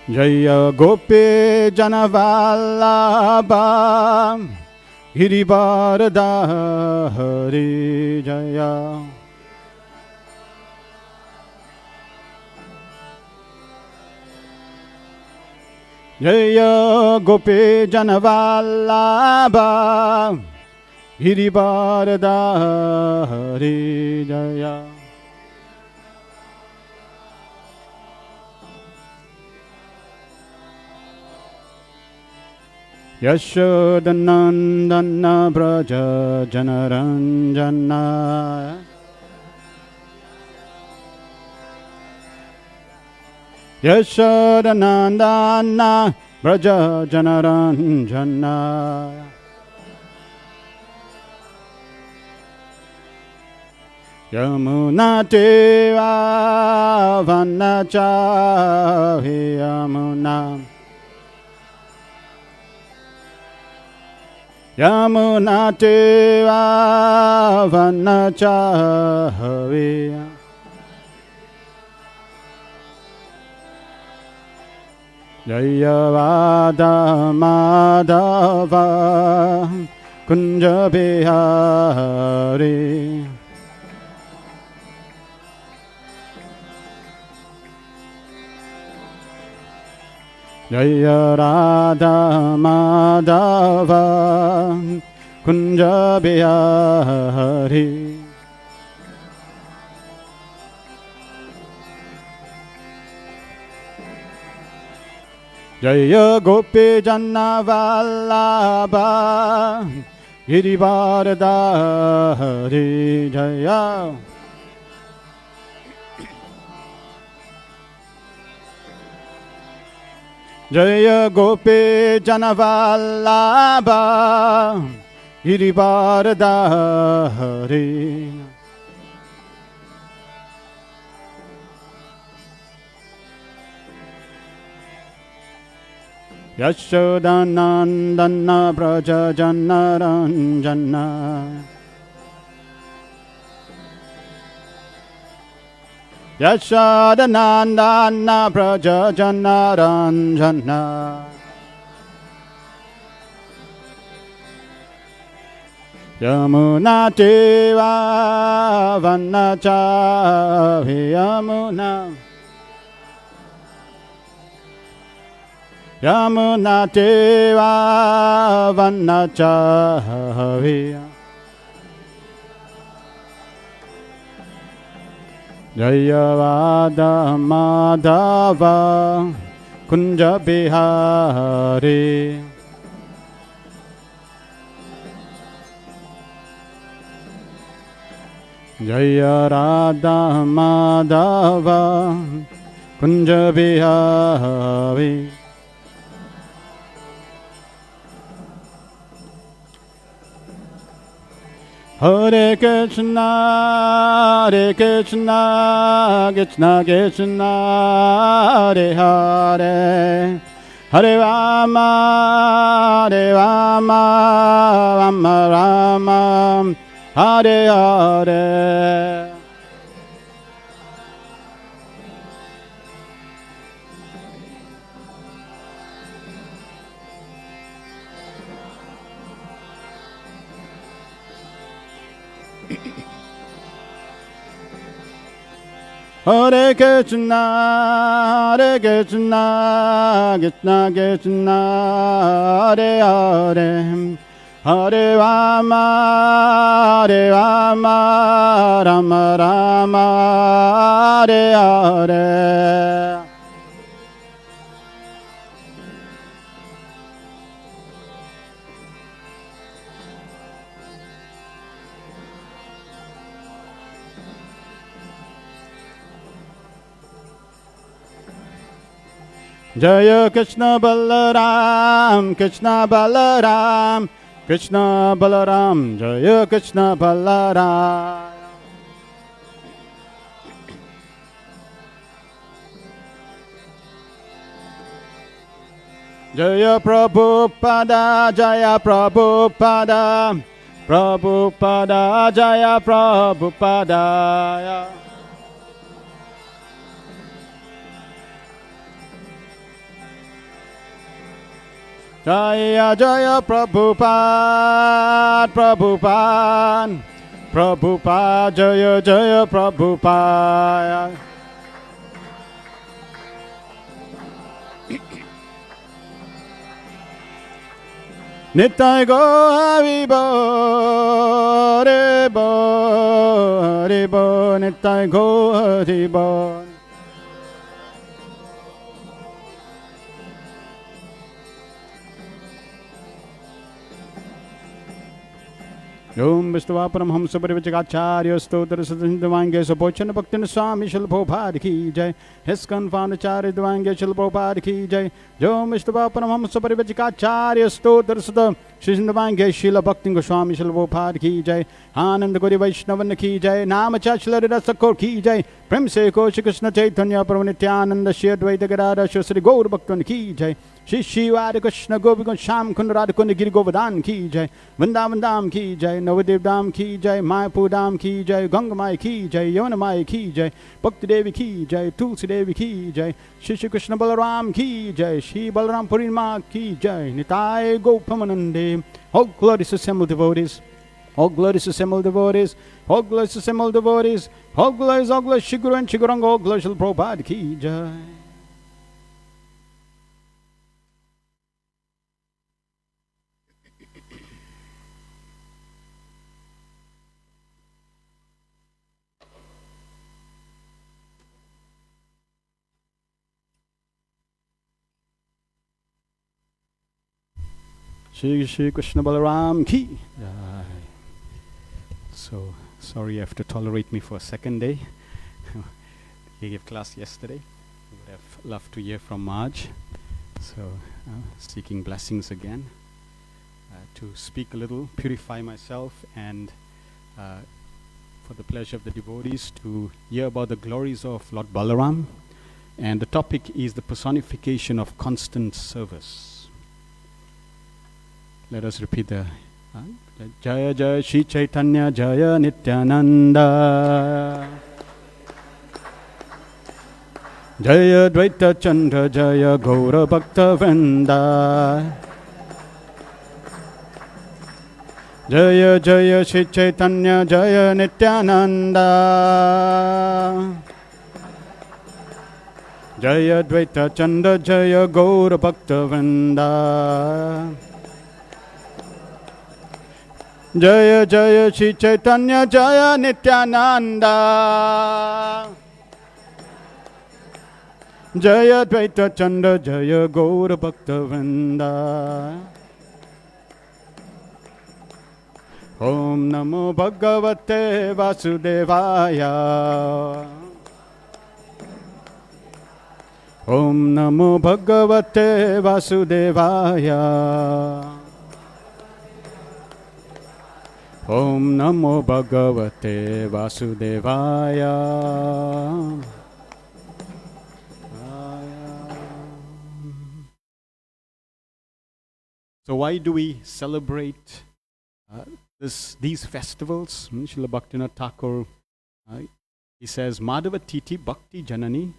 Jaya Gopi Janavallabha Girivardhari Jaya. Jaya Gopi Janavallabha Girivardhari Jaya. Yashodanandana Braja Janaranjana. Yashodanandana Braja Janaranjana. Yamuna Deva Vanachahi Yamuna. Yamuna Deva Vanachahi. Jaya Radha Madhava Kunja Bihari. Jaya Radha Madhava Kunja Bihari. Jaya Gopi Janavallabha Girivardhari Jaya. Jaya Gopi Janavallabha Girivardhari. Yashodanandana Braja Janaranjana. Yashodanandana Braja Janaranjana. Yamuna Deva Vanachahi Yamuna. Yamuna Deva Vanachahi. Jaya Radha Madhava Kunja Bihari. Jaya Radha Madhava Kunja Bihari. Hare Krishna, Hare Krishna, Krishna Krishna, Hare Hare, Hare Rama, Hare Rama, Rama Rama, Hare Hare. Hare Krishna, Hare Krishna, Krishna Krishna, Hare Hare, Hare Rama, Hare Rama, Rama Rama, Hare Hare. Jaya Krishna Balaram, Krishna Balaram, Krishna Balaram, Jaya Krishna Balaram. Jaya Prabhupada, Jaya Prabhupada, Prabhupada, Jaya Prabhupada. Jaya Jaya Prabhupada, Prabhupada, Prabhupada, Jaya Jaya Prabhupada. Nitai go Haribo, Haribo, Haribo, Nitai go Haribo. Om Vishnuvaparam Hamsa Parivachakacharya Stotra Sadhindavange Sapochana Bhaktin Swami Shil Prabhupada Ki Jai. His Confoundacharya Dvange Shil Prabhupada Ki Jai. Om Vishnuvaparam Hamsa Parivachakacharya Stotra Sadhindavange Shila Bhaktin Goswami Shil Prabhupada Ki Jai. Anand Gori Vaishnavan Ki Jai. Namachachla Rasakor Ki Jai. Prem Se Koshi Krishna Chaitanya Prabhu Nityananda Shri Advaita Gadadhara Shri Gaur Bhaktan Ki Jai. Shri Shiva Krishna Gopi Sham Kund Radha Kund Giri Govardhan Ki Jai. Vrindavan Dham Ki Jai. Navadev Dham Ki Jai. Mayapur Dham Ki Jai. Gangamai Ki Jai. Yamunamai Ki Jai. Bhakti Devi Ki Jai. Tulsi Devi Ki Jai. Shri Krishna Balaram Ki Jai. Shri Balaram Purnima Ki Jai. Nitai Gopamanande. All glorious assembled devotees. All glorious assembled devotees. All glorious assembled devotees. All glorious Shri Guru and Shri Guranga. All glorious Shri Prabhupada Ki Jai. Shri Krishna Balaram Ki Jai. So, sorry you have to tolerate me for a second day. He gave class yesterday. I would have loved to hear from Marge. So, seeking blessings again. To speak a little, purify myself, and for the pleasure of the devotees to hear about the glories of Lord Balaram. And the topic is the personification of constant service. Let us repeat the Jaya Jaya Shri Chaitanya Jaya Nityananda Jaya Dvaita Chandra Jaya Gaura Bhakta Vrinda Jaya Jaya Shri Chaitanya Jaya Nityananda Jaya Dvaita Chandra Jaya Gaura Bhakta Vrinda Jaya Jaya Shri Chaitanya Jaya Nityananda Jaya Dvaita Chandra Jaya Gaura Bhakta Vrinda Om Namo Bhagavate Vasudevaya Om Namo Bhagavate Vasudevaya Om Namo Bhagavate Vasudevaya. So why do we celebrate these festivals? Srila Bhaktivinoda Thakur, he says, Madhava Titi Bhakti Janani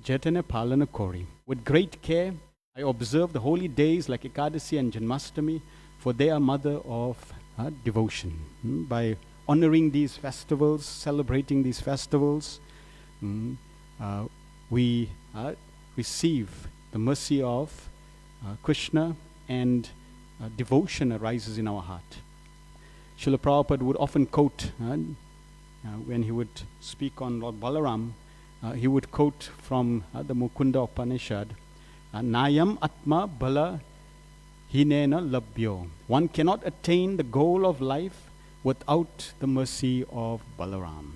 Jetane Palana Kori. With great care, I observe the holy days like Ekadasi and Janmastami, for they are mother of devotion. By honoring these festivals, celebrating these festivals, we receive the mercy of Krishna, and devotion arises in our heart. Srila Prabhupada would often quote, when he would speak on Lord Balaram, he would quote from the Mukunda Upanishad, Nayam Atma Bala Hinena Labhyo. One cannot attain the goal of life without the mercy of Balaram.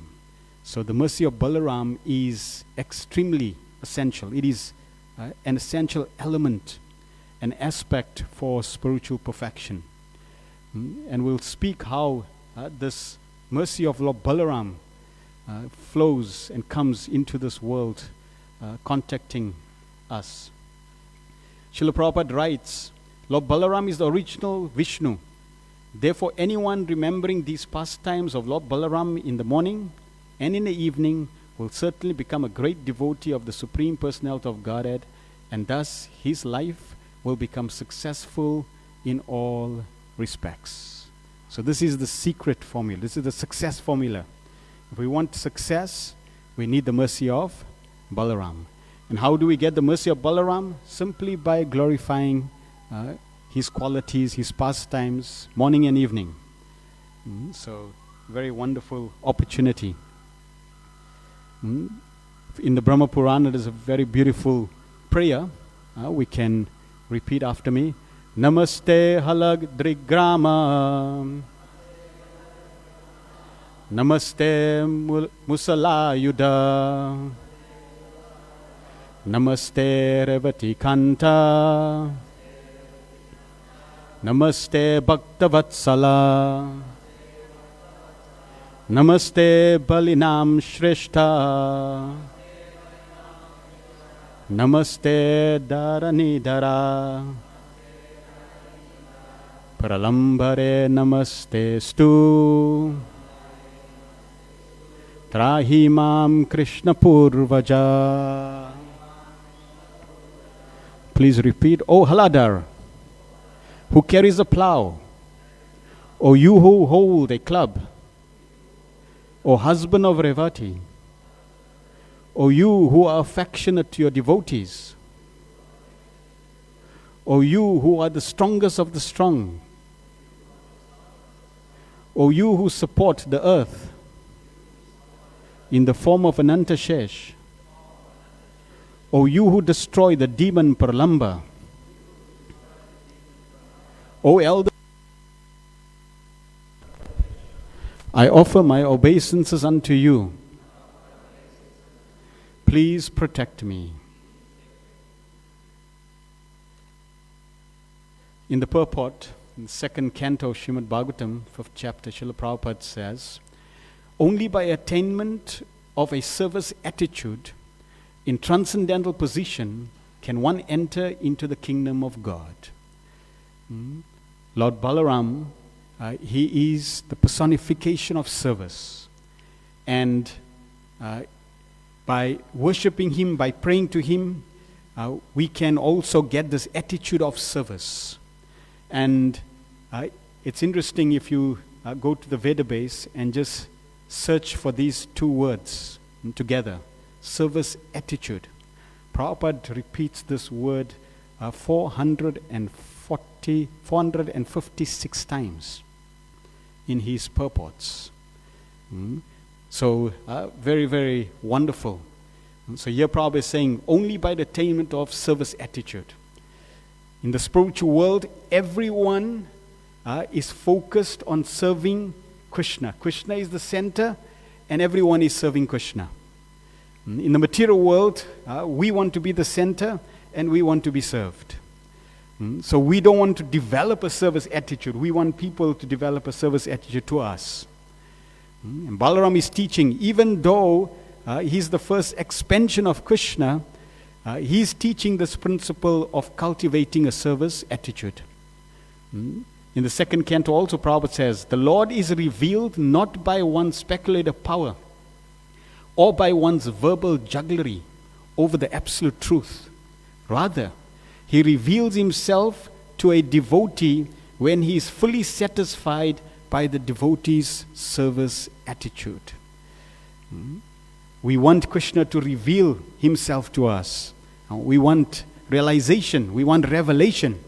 So the mercy of Balaram is extremely essential. It is an essential element, an aspect for spiritual perfection. And we'll speak how this mercy of Lord Balaram flows and comes into this world, contacting us. Srila Prabhupada writes, Lord Balaram is the original Vishnu. Therefore, anyone remembering these pastimes of Lord Balaram in the morning and in the evening will certainly become a great devotee of the Supreme Personality of Godhead, and thus his life will become successful in all respects. So this is the secret formula. This is the success formula. If we want success, we need the mercy of Balaram. And how do we get the mercy of Balaram? Simply by glorifying his qualities, his pastimes, morning and evening. So, very wonderful opportunity. In the Brahma Purana, there's a very beautiful prayer. We can repeat after me. Namaste halag drigrama. Namaste musalayuda. Namaste revati kanta. Namaste bhaktavatsala. Namaste balinam shreshta. Namaste dharanidhara. Pralambare namaste stu. Trahimam Krishna Purvaja. Please repeat. O Haladar, who carries a plough, O you who hold a club, O husband of Revati, O you who are affectionate to your devotees, O you who are the strongest of the strong, O you who support the earth in the form of Anantashesh, O you who destroy the demon Pralamba, O elder, I offer my obeisances unto you. Please protect me. In the purport, in the second canto of Srimad Bhagavatam, 5th chapter, Srila Prabhupada says, only by attainment of a service attitude in transcendental position can one enter into the kingdom of God. Lord Balaram, he is the personification of service. And by worshipping him, by praying to him, we can also get this attitude of service. And it's interesting if you go to the Veda base and just search for these two words together, service attitude. Prabhupada repeats this word 456 times in his purports. So very, very wonderful. So here Prabhupada is saying, only by the attainment of service attitude. In the spiritual world, everyone is focused on serving Krishna. Krishna is the center, and everyone is serving Krishna. In the material world, we want to be the center, and we want to be served. So we don't want to develop a service attitude. We want people to develop a service attitude to us. And Balaram is teaching, even though he's the first expansion of Krishna, he's teaching this principle of cultivating a service attitude. In the second canto also, Prabhupada says, the Lord is revealed not by one's speculative power or by one's verbal jugglery over the absolute truth. Rather, he reveals himself to a devotee when he is fully satisfied by the devotee's service attitude. We want Krishna to reveal himself to us. We want realization. We want revelation.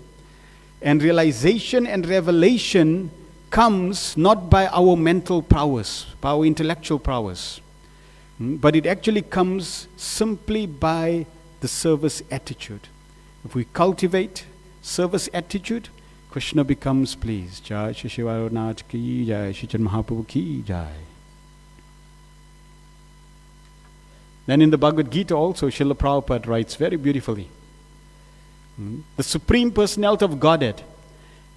And realization and revelation comes not by our mental prowess, by our intellectual prowess, but it actually comes simply by the service attitude. If we cultivate service attitude, Krishna becomes pleased. Jai Shri Shivarnath ki jai, Shri Chaitanya Mahaprabhu ki jai. Then in the Bhagavad Gita also, Srila Prabhupada writes very beautifully, the Supreme Personality of Godhead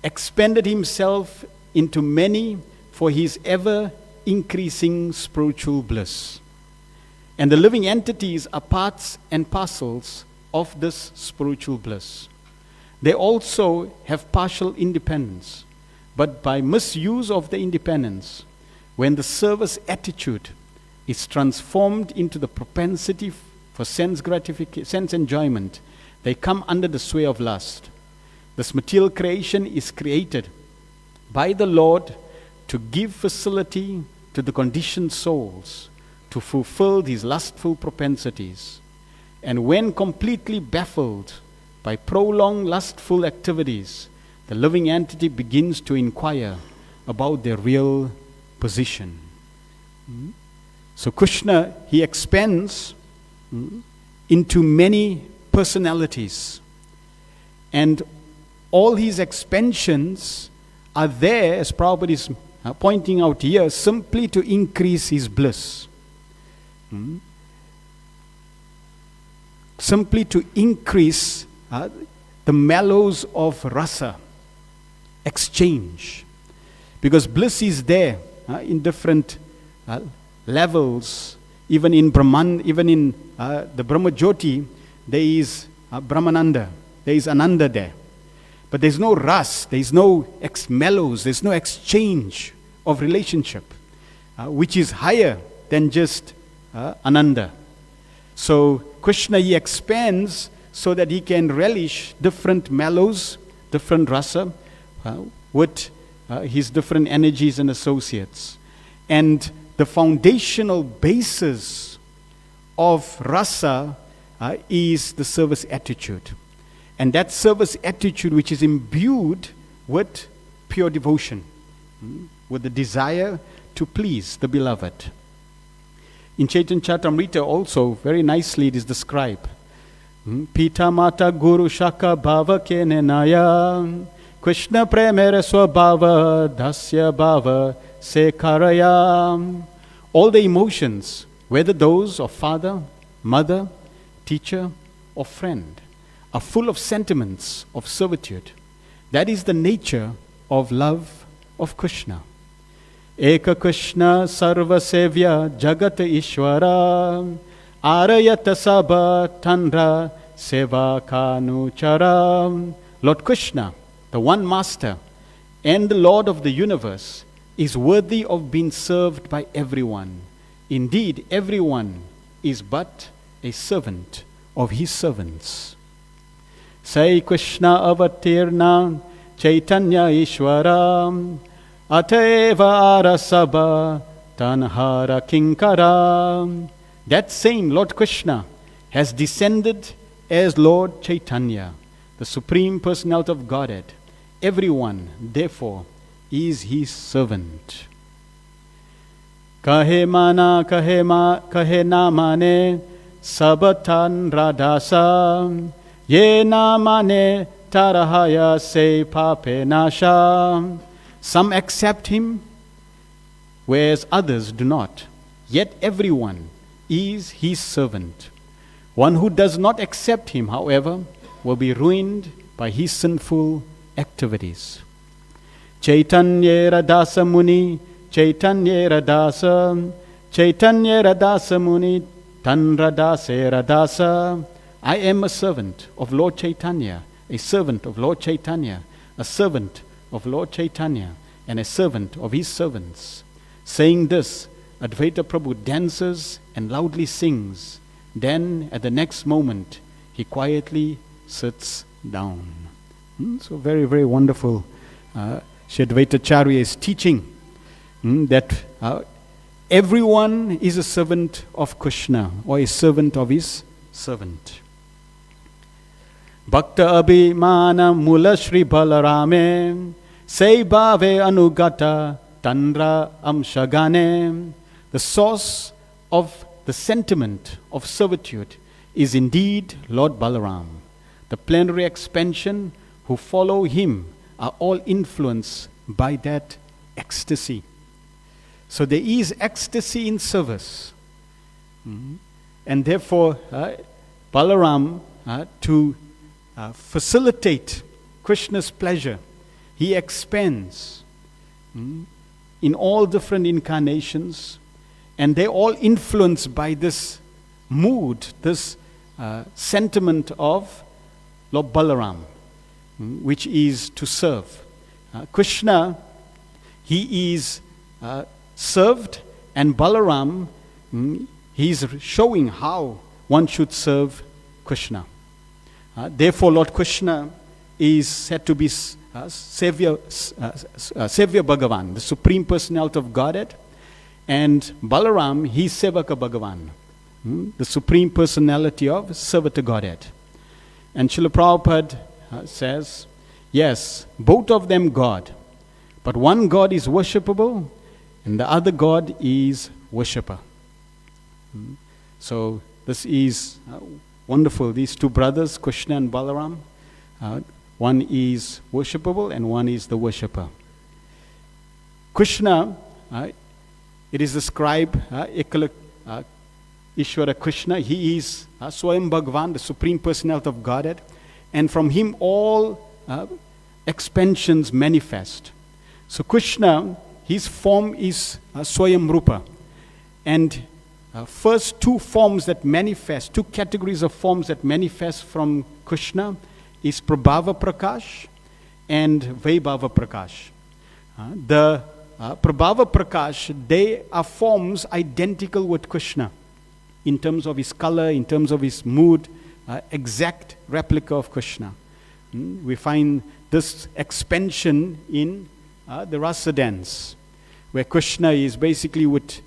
expanded himself into many for his ever increasing spiritual bliss. And the living entities are parts and parcels of this spiritual bliss. They also have partial independence, but by misuse of the independence, when the service attitude is transformed into the propensity for sense gratification, sense enjoyment, they come under the sway of lust. This material creation is created by the Lord to give facility to the conditioned souls to fulfill these lustful propensities. And when completely baffled by prolonged lustful activities, the living entity begins to inquire about their real position. So Krishna, he expands into many personalities. And all his expansions are there, as Prabhupada is pointing out here, simply to increase his bliss. Simply to increase the mellows of rasa, exchange. Because bliss is there in different levels. Even in Brahman, even in the Brahma Jyoti, there is Brahmananda, there is Ananda there. But there's no ras, there's no mellows, there's no exchange of relationship, which is higher than just Ananda. So Krishna, he expands so that he can relish different mellows, different rasa, with his different energies and associates. And the foundational basis of rasa is the service attitude. And that service attitude which is imbued with pure devotion, with the desire to please the beloved. In Chaitanya Charitamrita also, very nicely it is described. Pita Mata Guru Shaka Bhava Kenenaya Krishna Premera Swabhava Dasya Bhava Sekaraya. All the emotions, whether those of father, mother, teacher, or friend, are full of sentiments of servitude. That is the nature of love of Krishna. Eka Krishna Sarva Sevya Jagata Ishwara Arayata Sabha Tandra Seva Kanuchara. Lord Krishna, the one master and the Lord of the universe, is worthy of being served by everyone. Indeed, everyone is but a servant of his servants. Sai Krishna Avatirna Chaitanya Ishwara Ataeva Arasabha Tanhara Kinkara. That same Lord Krishna has descended as Lord Chaitanya, the Supreme Personality of Godhead. Everyone, therefore, is his servant. Kahe mana kahe na mane sabatan radasa ye na mane tarahaya se pape nasha. Some accept him, whereas others do not. Yet everyone is his servant. One who does not accept him, however, will be ruined by his sinful activities. Chaitanya Radasa Muni, Chaitanya Radasa, Chaitanya Radasa Muni, Tan Radase Radasa. I am a servant of Lord Chaitanya, a servant of Lord Chaitanya, a servant of Lord Chaitanya, and a servant of his servants. Saying this, Advaita Prabhu dances and loudly sings. Then, at the next moment, he quietly sits down. So very, very wonderful. Shri Advaita Acharya is teaching that everyone is a servant of Krishna, or a servant of his servant. Bhakta Abhimana Mula Shri Balarame Sei Bhave Anugata Tandra Amshagane. The source of the sentiment of servitude is indeed Lord Balaram. The plenary expansion who follow him are all influenced by that ecstasy. So there is ecstasy in service. And therefore, Balaram, to facilitate Krishna's pleasure, he expands in all different incarnations, and they're all influenced by this mood, this sentiment of Lord Balaram, which is to serve. Krishna, he is served, and Balaram, he is showing how one should serve Krishna. Therefore, Lord Krishna, is said to be Savior Bhagavan, the Supreme Personality of Godhead. And Balaram, he's Sevaka Bhagavan, the Supreme Personality of Servant to Godhead. And Srila Prabhupada says, yes, both of them God, but one God is worshipable and the other God is worshipper. So this is wonderful. These two brothers, Krishna and Balaram, one is worshipable and one is the worshipper. Krishna, it is described, Ishvara Krishna, he is Swayam Bhagavan, the Supreme Personality of Godhead, and from him all expansions manifest. So Krishna, his form is Swayam Rupa. And first two forms that manifest, two categories of forms that manifest from Krishna is Prabhava Prakash and Vaibhava Prakash. The Prabhava Prakash, they are forms identical with Krishna in terms of his color, in terms of his mood, exact replica of Krishna. We find this expansion in the Rasa dance, where Krishna is basically with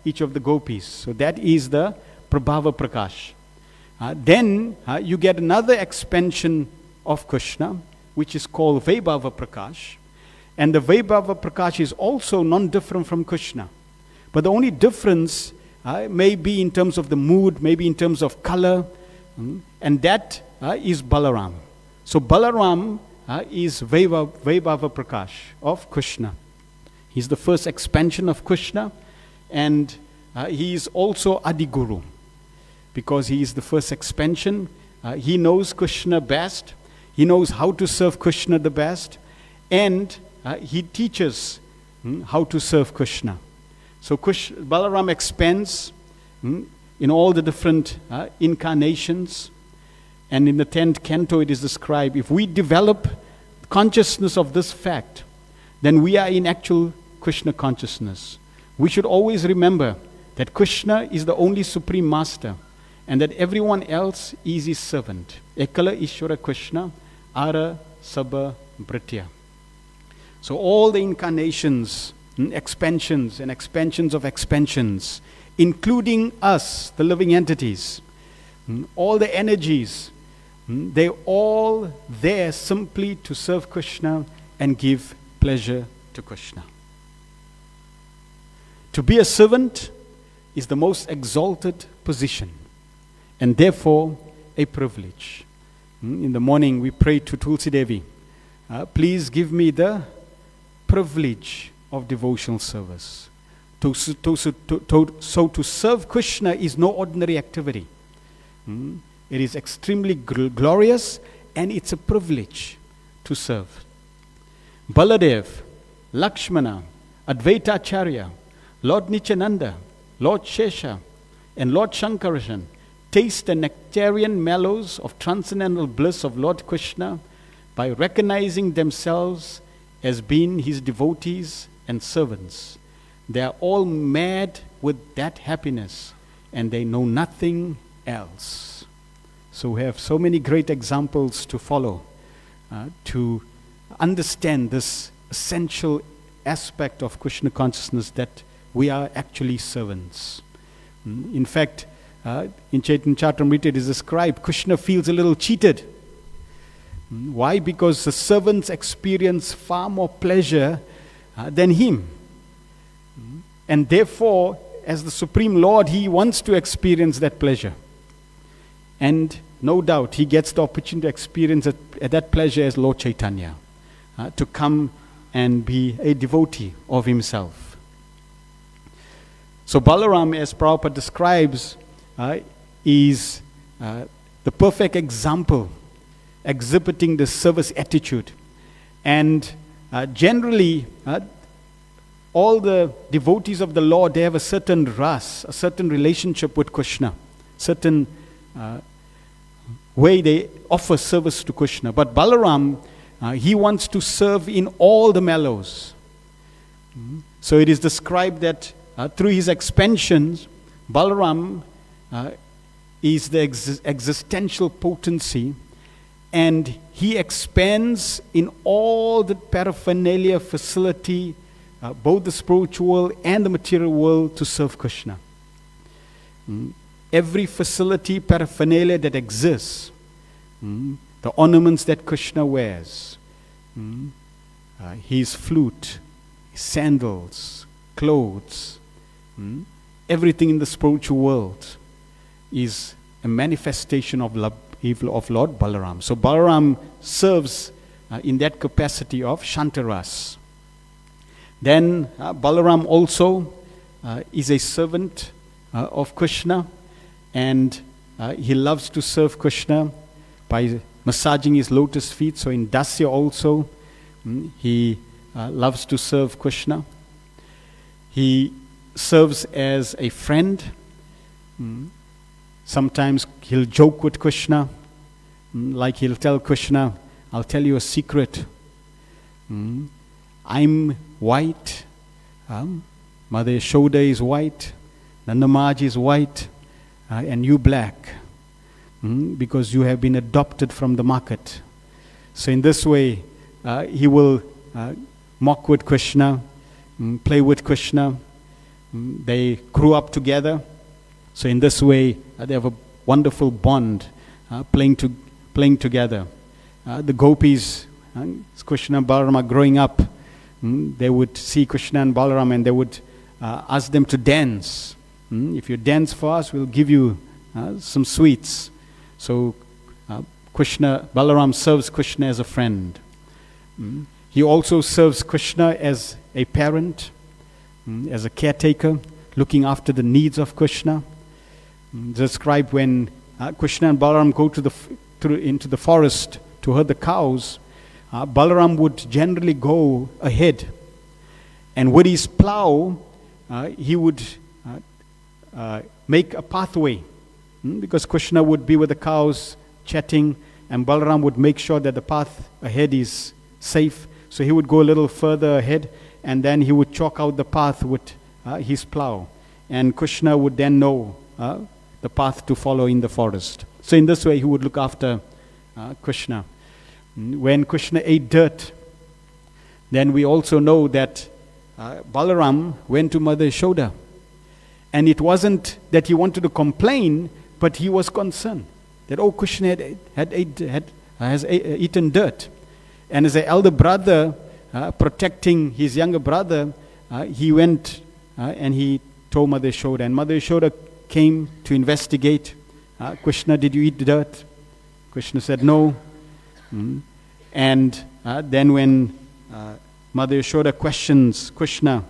each of the gopis. So that is the Prabhava Prakash. Then you get another expansion of Krishna, which is called Vaibhava Prakash. And the Vaibhava Prakash is also non-different from Krishna. But the only difference may be in terms of the mood, maybe in terms of color, and that is Balaram. So Balaram is Vaibhava Prakash of Krishna. He's the first expansion of Krishna, and he is also Adiguru, because he is the first expansion. He knows Krishna best. He knows how to serve Krishna the best, and he teaches how to serve Krishna. So Balaram expands in all the different incarnations, and in the 10th canto it is described, if we develop consciousness of this fact, then we are in actual Krishna consciousness. We should always remember that Krishna is the only Supreme Master, and that everyone else is his servant. Ekala Ishvara Krishna Ara Sabha Britya. So all the incarnations, expansions and expansions of expansions, including us, the living entities, all the energies, they're all there simply to serve Krishna and give pleasure to Krishna. To be a servant is the most exalted position, and therefore a privilege. In the morning we pray to Tulsi Devi, please give me the privilege of devotional service. So to serve Krishna is no ordinary activity. It is extremely glorious, and it's a privilege to serve. Baladev, Lakshmana, Advaita Acharya, Lord Nityananda, Lord Shesha, and Lord Shankarshan taste the nectarian mellows of transcendental bliss of Lord Krishna by recognizing themselves as being his devotees and servants. They are all mad with that happiness, and they know nothing else. So we have so many great examples to follow to understand this essential aspect of Krishna consciousness, that we are actually servants. In fact, in Chaitanya Charitamrita it is described, Krishna feels a little cheated. Why? Because the servants experience far more pleasure than him. And therefore, as the Supreme Lord, he wants to experience that pleasure. And no doubt, he gets the opportunity to experience that pleasure as Lord Chaitanya, to come and be a devotee of himself. So Balaram, as Prabhupada describes, is the perfect example exhibiting the service attitude. And generally, all the devotees of the Lord, they have a certain ras, a certain relationship with Krishna, certain way they offer service to Krishna. But Balaram, he wants to serve in all the mellows. So it is described that through his expansions, Balaram is the existential potency, And he expands in all the paraphernalia facility, both the spiritual and the material world, to serve Krishna. Every facility, paraphernalia that exists, the ornaments that Krishna wears, his flute, his sandals, clothes, everything in the spiritual world is a manifestation of love, of Lord Balaram. So Balaram serves in that capacity of Shantaras. Then Balaram also is a servant of Krishna, and he loves to serve Krishna by massaging his lotus feet. So in Dasya also, he loves to serve Krishna. He serves as a friend. Sometimes he'll joke with Krishna, like he'll tell Krishna, I'll tell you a secret. I'm white, Mother Yashoda is white, Nandamaj is white, and you black, because you have been adopted from the market. So in this way, he will mock with Krishna, play with Krishna. They grew up together. So in this way, they have a wonderful bond, playing together. The gopis, Krishna and Balarama growing up, they would see Krishna and Balarama and they would ask them to dance. If you dance for us, we'll give you some sweets. So Balaram serves Krishna as a friend. He also serves Krishna as a parent, as a caretaker, looking after the needs of Krishna. Described when Krishna and Balaram go into the forest to herd the cows, Balaram would generally go ahead, and with his plow, he would make a pathway, because Krishna would be with the cows chatting, and Balaram would make sure that the path ahead is safe. So he would go a little further ahead, and then he would chalk out the path with his plow, and Krishna would then know the path to follow in the forest. So in this way, he would look after Krishna. When Krishna ate dirt, then we also know that Balaram went to Mother Yashoda. And it wasn't that he wanted to complain, but he was concerned that, oh, Krishna has eaten dirt. And as an elder brother protecting his younger brother, he went and he told Mother Yashoda. And Mother Yashoda came to investigate. Krishna, did you eat dirt? Krishna said no. And then when Mother Yashoda questions Krishna,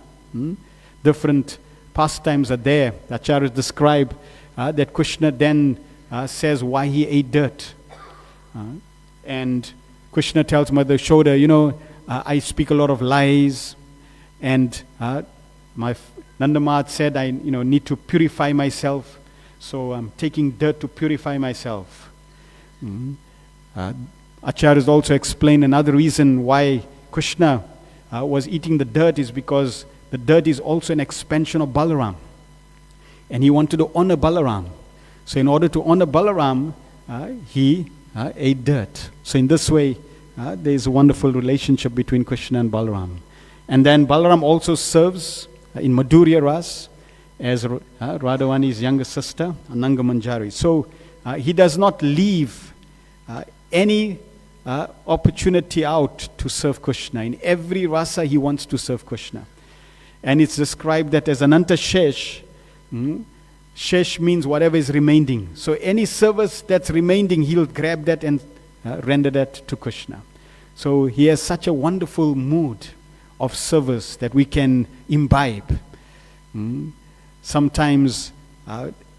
different pastimes are there. The acharyas describe that Krishna then says why he ate dirt. And Krishna tells Mother Yashoda, I speak a lot of lies, and my Nandamad said I need to purify myself, so I'm taking dirt to purify myself. Acharyas also explain another reason why Krishna was eating the dirt is because the dirt is also an expansion of Balaram. And he wanted to honor Balaram. So in order to honor Balaram, he ate dirt. So in this way, there is a wonderful relationship between Krishna and Balaram. And then Balaram also serves in Madhurya Ras as Radhavani's younger sister, Ananga Manjari. So he does not leave any opportunity out to serve Krishna. In every rasa, he wants to serve Krishna. And it's described that as Ananta Shesh. Shesh means whatever is remaining. So any service that's remaining, he'll grab that and render that to Krishna. So he has such a wonderful mood of service that we can imbibe. Sometimes,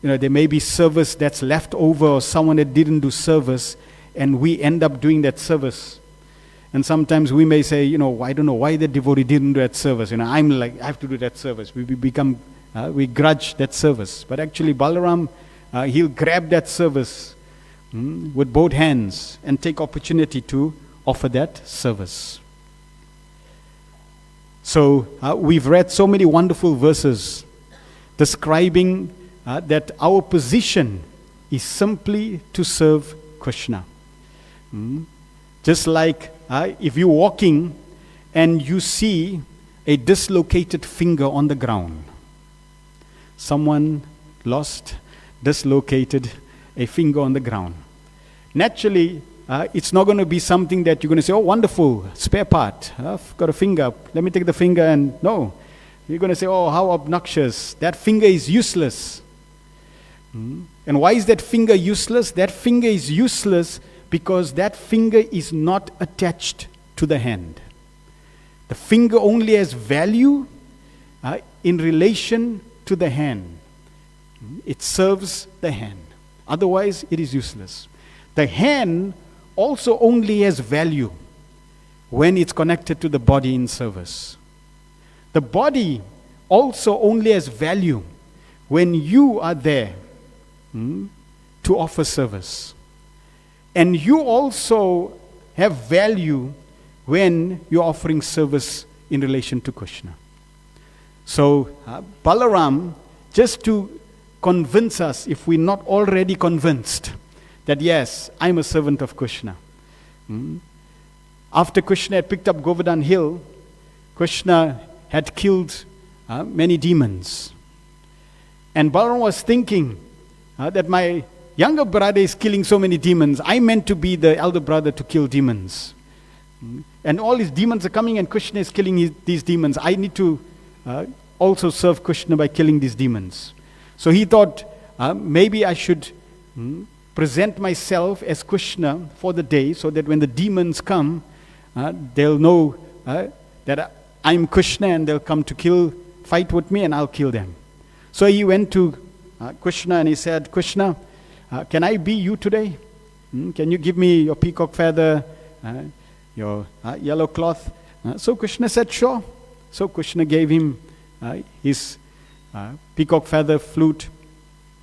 there may be service that's left over, or someone that didn't do service, and we end up doing that service. And sometimes we may say, I don't know why the devotee didn't do that service. I have to do that service. We grudge that service. But actually, Balaram, he'll grab that service with both hands and take opportunity to offer that service. So we've read so many wonderful verses describing that our position is simply to serve Krishna. Just like if you're walking and you see a dislocated finger on the ground. Someone dislocated a finger on the ground. Naturally, it's not going to be something that you're going to say, oh, wonderful, spare part. I've got a finger. Let me take the finger and no. You're going to say, oh, how obnoxious. That finger is useless. And why is that finger useless? That finger is useless because that finger is not attached to the hand. The finger only has value in relation to the hand. It serves the hand. Otherwise, it is useless. The hand also only has value when it's connected to the body in service. The body also only has value when you are there to offer service. And you also have value when you're offering service in relation to Krishna. So Balaram, just to convince us, if we're not already convinced, that yes, I'm a servant of Krishna. After Krishna had picked up Govardhan Hill, Krishna had killed many demons. And Balaram was thinking that my younger brother is killing so many demons. I meant to be the elder brother to kill demons. And all these demons are coming and Krishna is killing these demons. I need to also serve Krishna by killing these demons. So he thought, maybe I should present myself as Krishna for the day so that when the demons come, they'll know that I'm Krishna and they'll come to fight with me and I'll kill them. So he went to Krishna and he said, Krishna, can I be you today? Can you give me your peacock feather, your yellow cloth? So Krishna said, sure. So Krishna gave him his peacock feather, flute,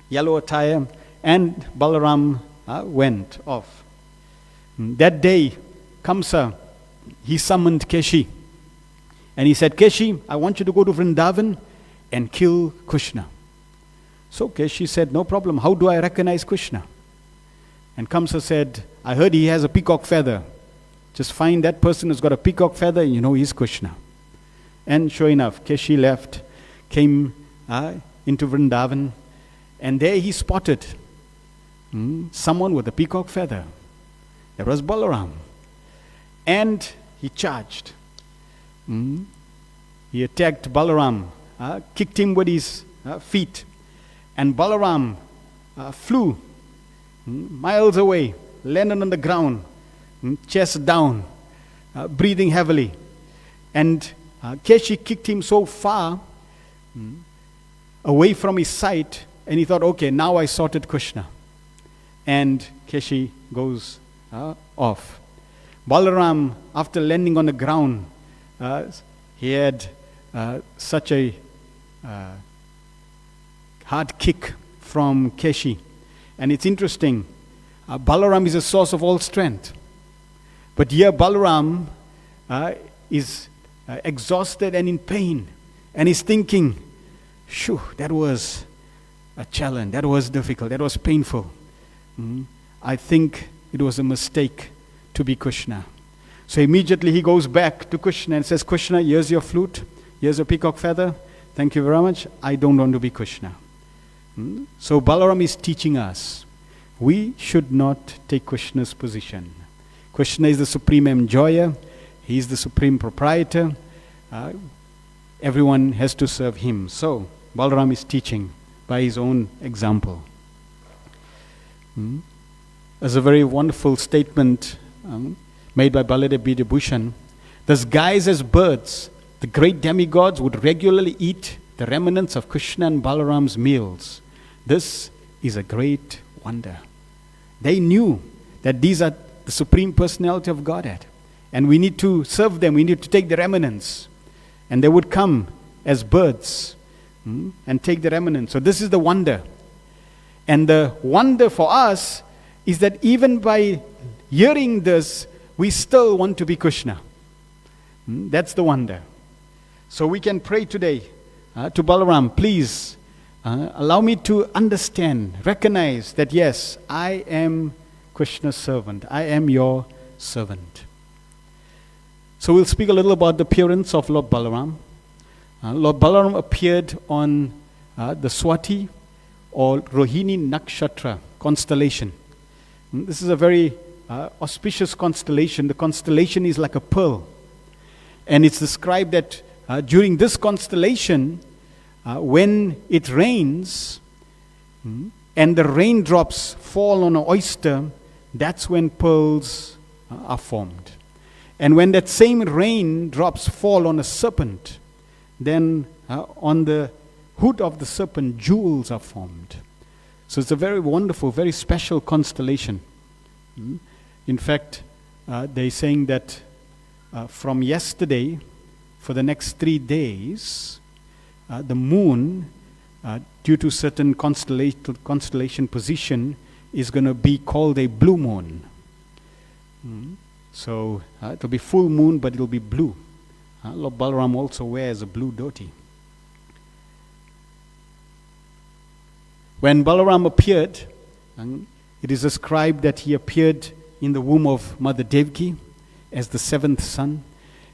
yellow attire, and Balaram went off. That day, Kamsa, he summoned Keshi. And he said, Keshi, I want you to go to Vrindavan and kill Krishna. So Keshi said, no problem. How do I recognize Krishna? And Kamsa said, I heard he has a peacock feather. Just find that person who's got a peacock feather, and you know he's Krishna. And sure enough, Keshi left, came into Vrindavan, and there he spotted someone with a peacock feather. That was Balaram. And he charged. He attacked Balaram, kicked him with his feet. And Balaram flew miles away, landed on the ground, chest down, breathing heavily. And Keshi kicked him so far away from his sight, and he thought, okay, now I sorted Krishna. And Keshi goes off. Balaram, after landing on the ground, he had such a hard kick from Keshi. And it's interesting, Balaram is a source of all strength. But here Balaram is exhausted and in pain. And he's thinking, shoo, that was a challenge, that was difficult, that was painful. I think it was a mistake to be Krishna. So immediately he goes back to Krishna and says, Krishna, here's your flute, here's your peacock feather. Thank you very much. I don't want to be Krishna. So Balaram is teaching us, we should not take Krishna's position. Krishna is the supreme enjoyer. He is the supreme proprietor. Everyone has to serve him. So Balaram is teaching by his own example. There's a very wonderful statement made by Baladev Bhushan. Thus guys as birds, the great demigods would regularly eat the remnants of Krishna and Balaram's meals. This is a great wonder. They knew that these are the supreme personality of Godhead. And we need to serve them. We need to take the remnants. And they would come as birds and take the remnants. So this is the wonder. And the wonder for us is that even by hearing this, we still want to be Krishna. That's the wonder. So we can pray today to Balaram, please allow me to understand, recognize that yes, I am Krishna's servant. I am your servant. So we'll speak a little about the appearance of Lord Balaram. Lord Balaram appeared on the Swati or Rohini Nakshatra constellation. This is a very auspicious constellation. The constellation is like a pearl. And it's described that during this constellation, when it rains and the raindrops fall on an oyster, that's when pearls are formed. And when that same raindrops fall on a serpent, then on the hood of the serpent, jewels are formed. So it's a very wonderful, very special constellation. In fact, they're saying that from yesterday, for the next 3 days, the moon, due to certain constellation position, is going to be called a blue moon. So it will be full moon, but it will be blue. Lord Balaram also wears a blue dhoti. When Balaram appeared, it is ascribed that he appeared in the womb of Mother Devaki as the 7th son.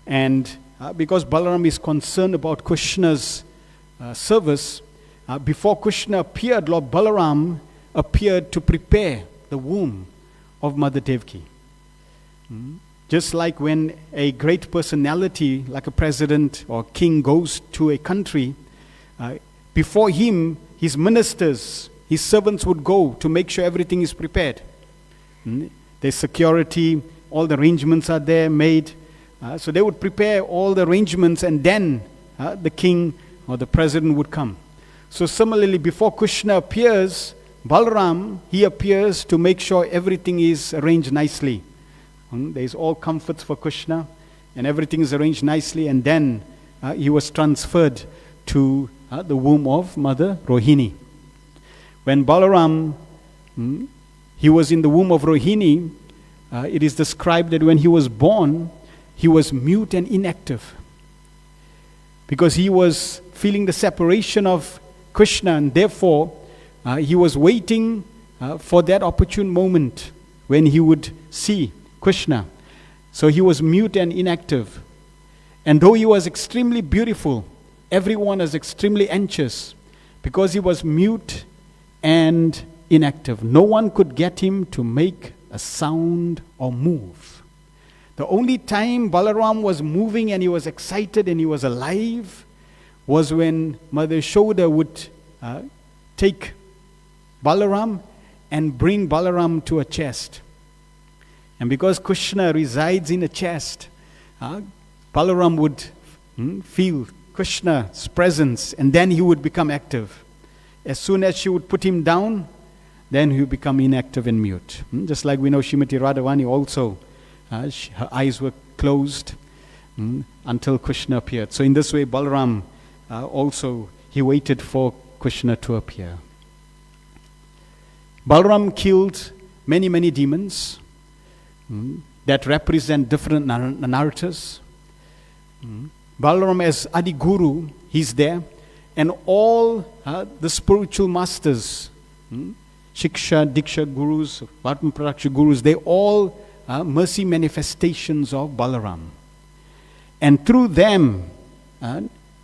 And because Balaram is concerned about Krishna's service, before Krishna appeared, Lord Balaram appeared to prepare the womb of Mother Devaki. Just like when a great personality, like a president or king, goes to a country, before him, his ministers, his servants would go to make sure everything is prepared. There's security, all the arrangements are there made. So they would prepare all the arrangements, and then the king or the president would come. So similarly, before Krishna appears, Balaram, he appears to make sure everything is arranged nicely. There's all comforts for Krishna, and everything is arranged nicely, and then he was transferred to the womb of Mother Rohini. When Balaram, he was in the womb of Rohini, it is described that when he was born, he was mute and inactive, because he was feeling the separation of Krishna, and therefore he was waiting for that opportune moment when he would see Krishna. So he was mute and inactive. And though he was extremely beautiful, everyone was extremely anxious because he was mute and inactive. No one could get him to make a sound or move. The only time Balaram was moving and he was excited and he was alive was when Mother Yashoda would take Balaram and bring Balaram to a chest. And because Krishna resides in a chest, Balaram would feel Krishna's presence, and then he would become active. As soon as she would put him down, then he would become inactive and mute. Just like we know Srimati Radhavani also, her eyes were closed until Krishna appeared. So in this way, Balaram also, he waited for Krishna to appear. Balaram killed many, many demons that represent different narratives. Balaram as Adi Guru, he's there, and all the spiritual masters, Shiksha, Diksha Gurus, Vatma Pradaksha Gurus, they all mercy manifestations of Balaram. And through them,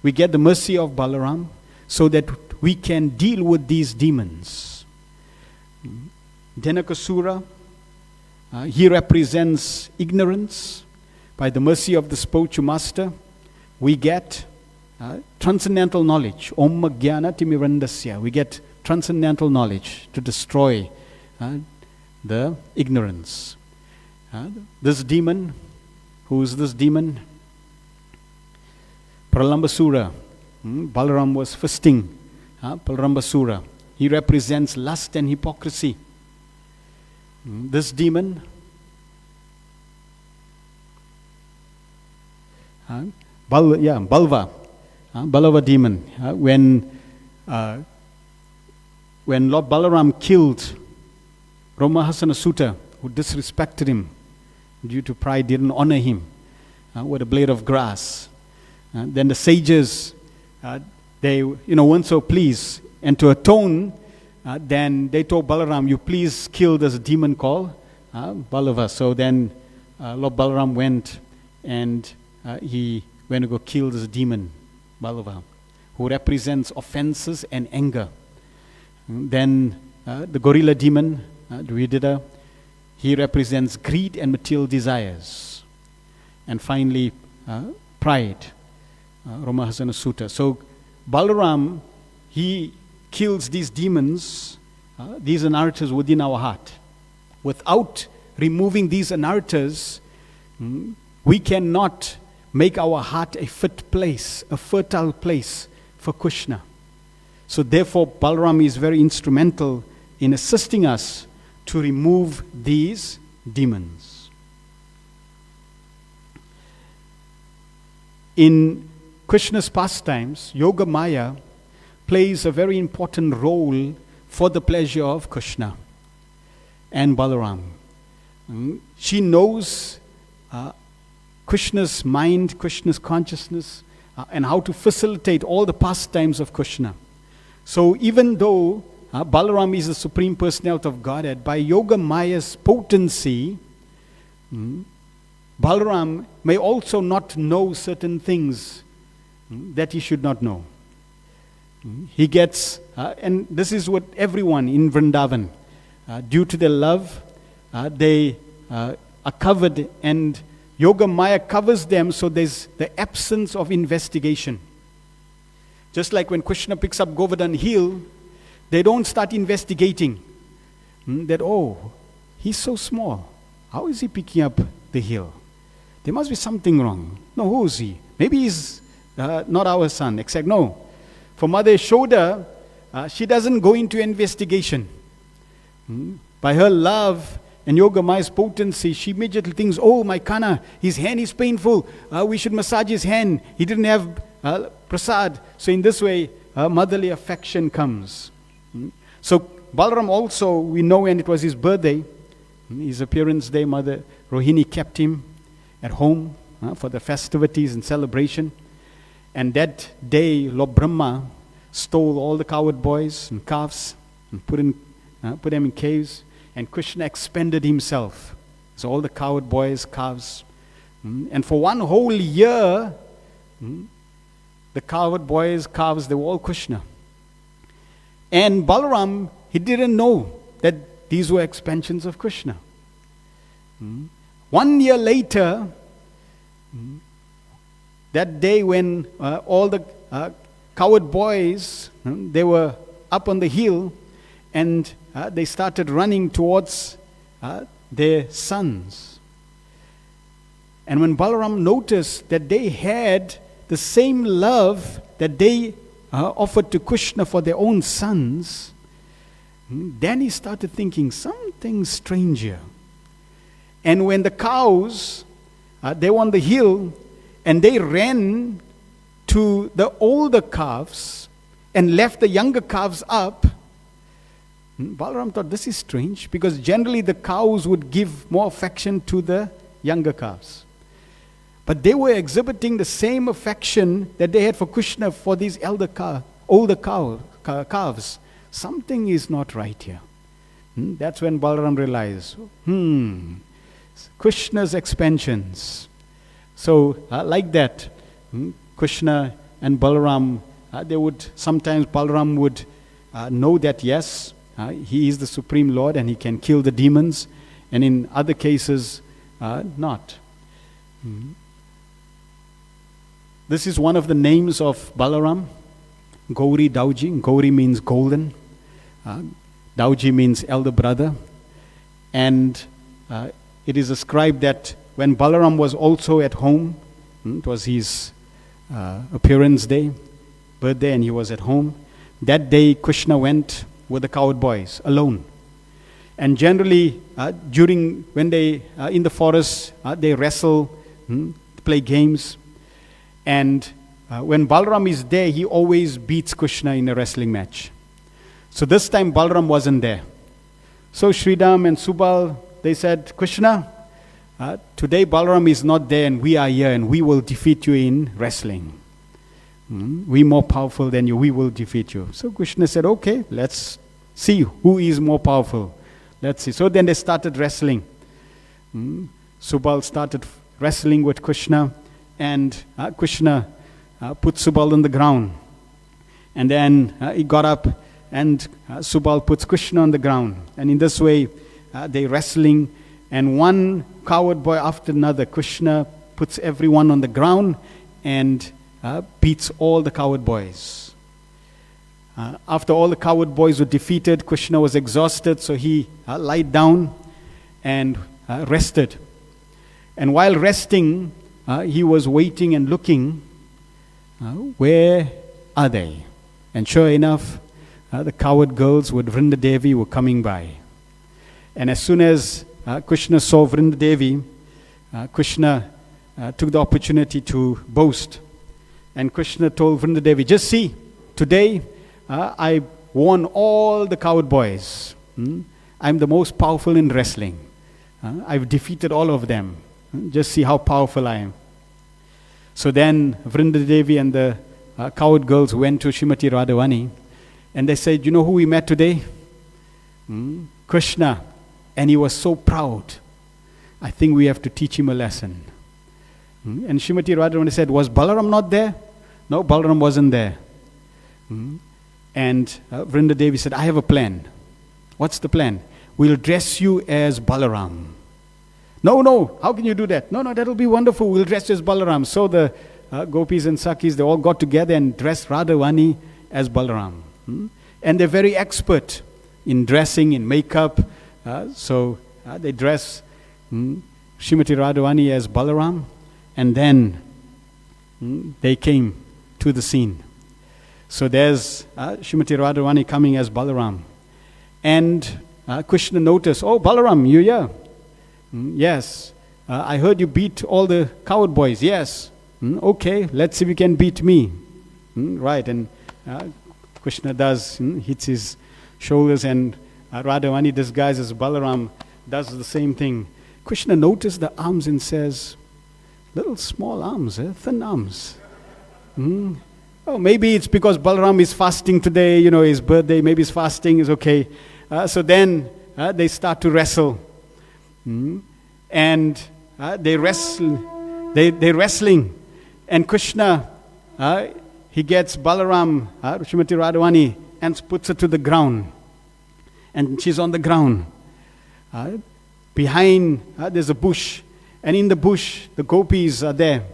we get the mercy of Balaram so that we can deal with these demons. Dhenakasura, he represents ignorance. By the mercy of the spiritual master, we get transcendental knowledge. Om Jnana Timirandasya. We get transcendental knowledge to destroy the ignorance. This demon, who is this demon? Pralambasura. Balaram was fisting Pralambasura. He represents lust and hypocrisy. This demon, Balva, Balava demon. When Lord Balaram killed Ramahasana Sutta, who disrespected him due to pride, didn't honor him with a blade of grass. Then the sages, they weren't so pleased, and to atone, then they told Balaram, "You please kill this demon called Balava. So then Lord Balaram went and he went to go kill this demon, Balava, who represents offenses and anger. Then the gorilla demon, Dvidida, he represents greed and material desires. And finally, pride, Ramahasana Sutta. So Balaram, he kills these demons, these anarthas within our heart. Without removing these anarthas, we cannot make our heart a fit place, a fertile place for Krishna. So therefore, Balaram is very instrumental in assisting us to remove these demons. In Krishna's pastimes, Yoga Maya plays a very important role for the pleasure of Krishna and Balaram. She knows Krishna's mind, Krishna's consciousness, and how to facilitate all the pastimes of Krishna. So even though Balaram is the Supreme Personality of Godhead, by Yoga Maya's potency, Balaram may also not know certain things that he should not know. He gets, and this is what everyone in Vrindavan, due to their love, they are covered, and Yoga Maya covers them, so there's the absence of investigation. Just like when Krishna picks up Govardhan Hill, they don't start investigating that, oh, he's so small. How is he picking up the hill? There must be something wrong. No, who is he? Maybe he's not our son. Except, no. For Mother Yashoda, she doesn't go into investigation. By her love and Yoga Maya's potency, she immediately thinks, oh, my Kana, his hand is painful. We should massage his hand. He didn't have prasad. So in this way, motherly affection comes. So Balaram also, we know when it was his birthday, his appearance day, Mother Rohini kept him at home for the festivities and celebration. And that day, Lord Brahma stole all the coward boys and calves and put them in caves. And Krishna expended himself. So all the coward boys, calves. And for one whole year, the coward boys, calves, they were all Krishna. And Balaram, he didn't know that these were expansions of Krishna. 1 year later, that day when all the coward boys, they were up on the hill, and they started running towards their sons. And when Balaram noticed that they had the same love that they offered to Krishna for their own sons, then he started thinking something strange here. And when the cows, they were on the hill, and they ran to the older calves and left the younger calves up, Balaram thought, this is strange, because generally the cows would give more affection to the younger calves. But they were exhibiting the same affection that they had for Krishna for these older calves. Something is not right here. That's when Balaram realized, Krishna's expansions. So like that, Krishna and Balaram, sometimes Balaram would know that yes, he is the Supreme Lord and he can kill the demons, and in other cases, not. This is one of the names of Balaram, Gauri Dauji. Gauri means golden. Dauji means elder brother. And it is ascribed that when Balaram was also at home, it was his appearance day, birthday, and he was at home. That day, Krishna went with the coward boys alone. And generally, when they in the forest, they wrestle, play games. And when Balaram is there, he always beats Krishna in a wrestling match. So this time Balaram wasn't there. So Sridham and Subal, they said, Krishna, today Balaram is not there and we are here and we will defeat you in wrestling. We're more powerful than you, we will defeat you. So Krishna said, okay, let's see who is more powerful. Let's see. So then they started wrestling. Subal started wrestling with Krishna, and Krishna put Subal on the ground. And then he got up, and Subal puts Krishna on the ground. And in this way, they wrestling, and one coward boy after another, Krishna puts everyone on the ground and beats all the coward boys. After all the coward boys were defeated, Krishna was exhausted, so he lied down and rested. And while resting, he was waiting and looking, where are they? And sure enough, the coward girls with Vrinda Devi were coming by. And as soon as Krishna saw Vrinda Devi, Krishna took the opportunity to boast. And Krishna told Vrinda Devi, just see, today I won all the coward boys. I'm the most powerful in wrestling. I've defeated all of them. Just see how powerful I am. So then Vrinda Devi and the coward girls went to Srimati Radhavani, and they said, you know who we met today? Krishna. And he was so proud. I think we have to teach him a lesson. And Srimati Radhavani said, was Balaram not there? No, Balaram wasn't there. And Vrinda Devi said, I have a plan. What's the plan? We'll dress you as Balaram. No, how can you do that? No, that'll be wonderful. We'll dress you as Balaram. So the gopis and sakis, they all got together and dressed Radhavani as Balaram. And they're very expert in dressing, in makeup. So they dress Srimati Radhavani as Balaram, and then they came to the scene. So there's Srimati Radhavani coming as Balaram. And Krishna noticed, oh, Balaram, you're here. Yes. I heard you beat all the coward boys. Yes. Okay, let's see if you can beat me. Right. And Krishna does, hits his shoulders, and Radhavani, disguised as Balaram, does the same thing. Krishna noticed the arms and says, little small arms, thin arms. Oh, maybe it's because Balaram is fasting today, his birthday, maybe his fasting is okay. So then they start to wrestle. And they're wrestling. And Krishna, he gets Balaram, Srimati Radhavani, and puts her to the ground. And she's on the ground. Behind, there's a bush. And in the bush, the gopis are there.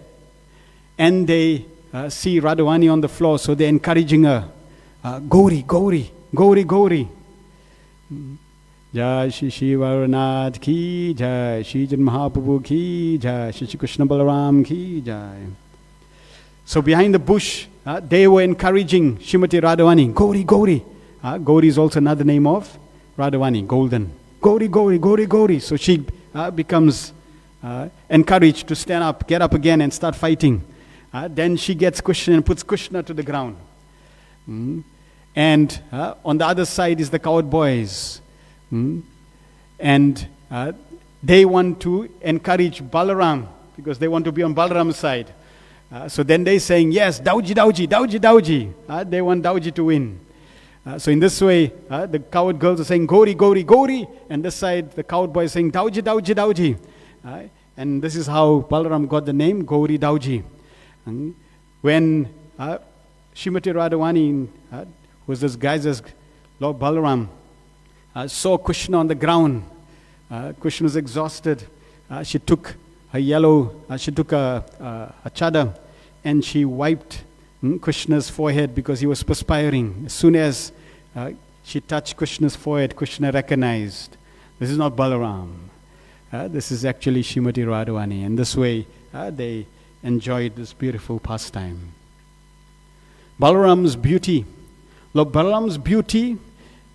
And they see Radhavani on the floor, so they're encouraging her. Gauri, Gauri, Gauri, Gauri. Jai Shri Shivarnath ki jai, Shri Jan Mahaprabhu ki jai, Shri Krishna Balaram ki jai. So behind the bush, they were encouraging Srimati Radhavani. Gauri, Gauri. Gauri is also another name of Radhavani, golden. Gauri, Gauri, Gauri, Gauri. So she becomes encouraged to stand up, get up again and start fighting. Then she gets Krishna and puts Krishna to the ground. And on the other side is the coward boys. And they want to encourage Balaram because they want to be on Balaram's side. So then they're saying, yes, Dauji, Dauji, Dauji, Dauji. They want Dauji to win. So in this way, the coward girls are saying, Gauri, Gauri, Gauri. And this side, the coward boy is saying, Dauji, Dauji, Dauji. And this is how Balaram got the name, Gauri Dauji. When Srimati Radhavani, who was disguised as Lord Balaram, saw Krishna on the ground, Krishna was exhausted. She took a chadar, and she wiped Krishna's forehead because he was perspiring. As soon as she touched Krishna's forehead, Krishna recognized, this is not Balaram. This is actually Srimati Radhavani. And this way, they enjoyed this beautiful pastime. Balaram's beauty. Lord Balaram's beauty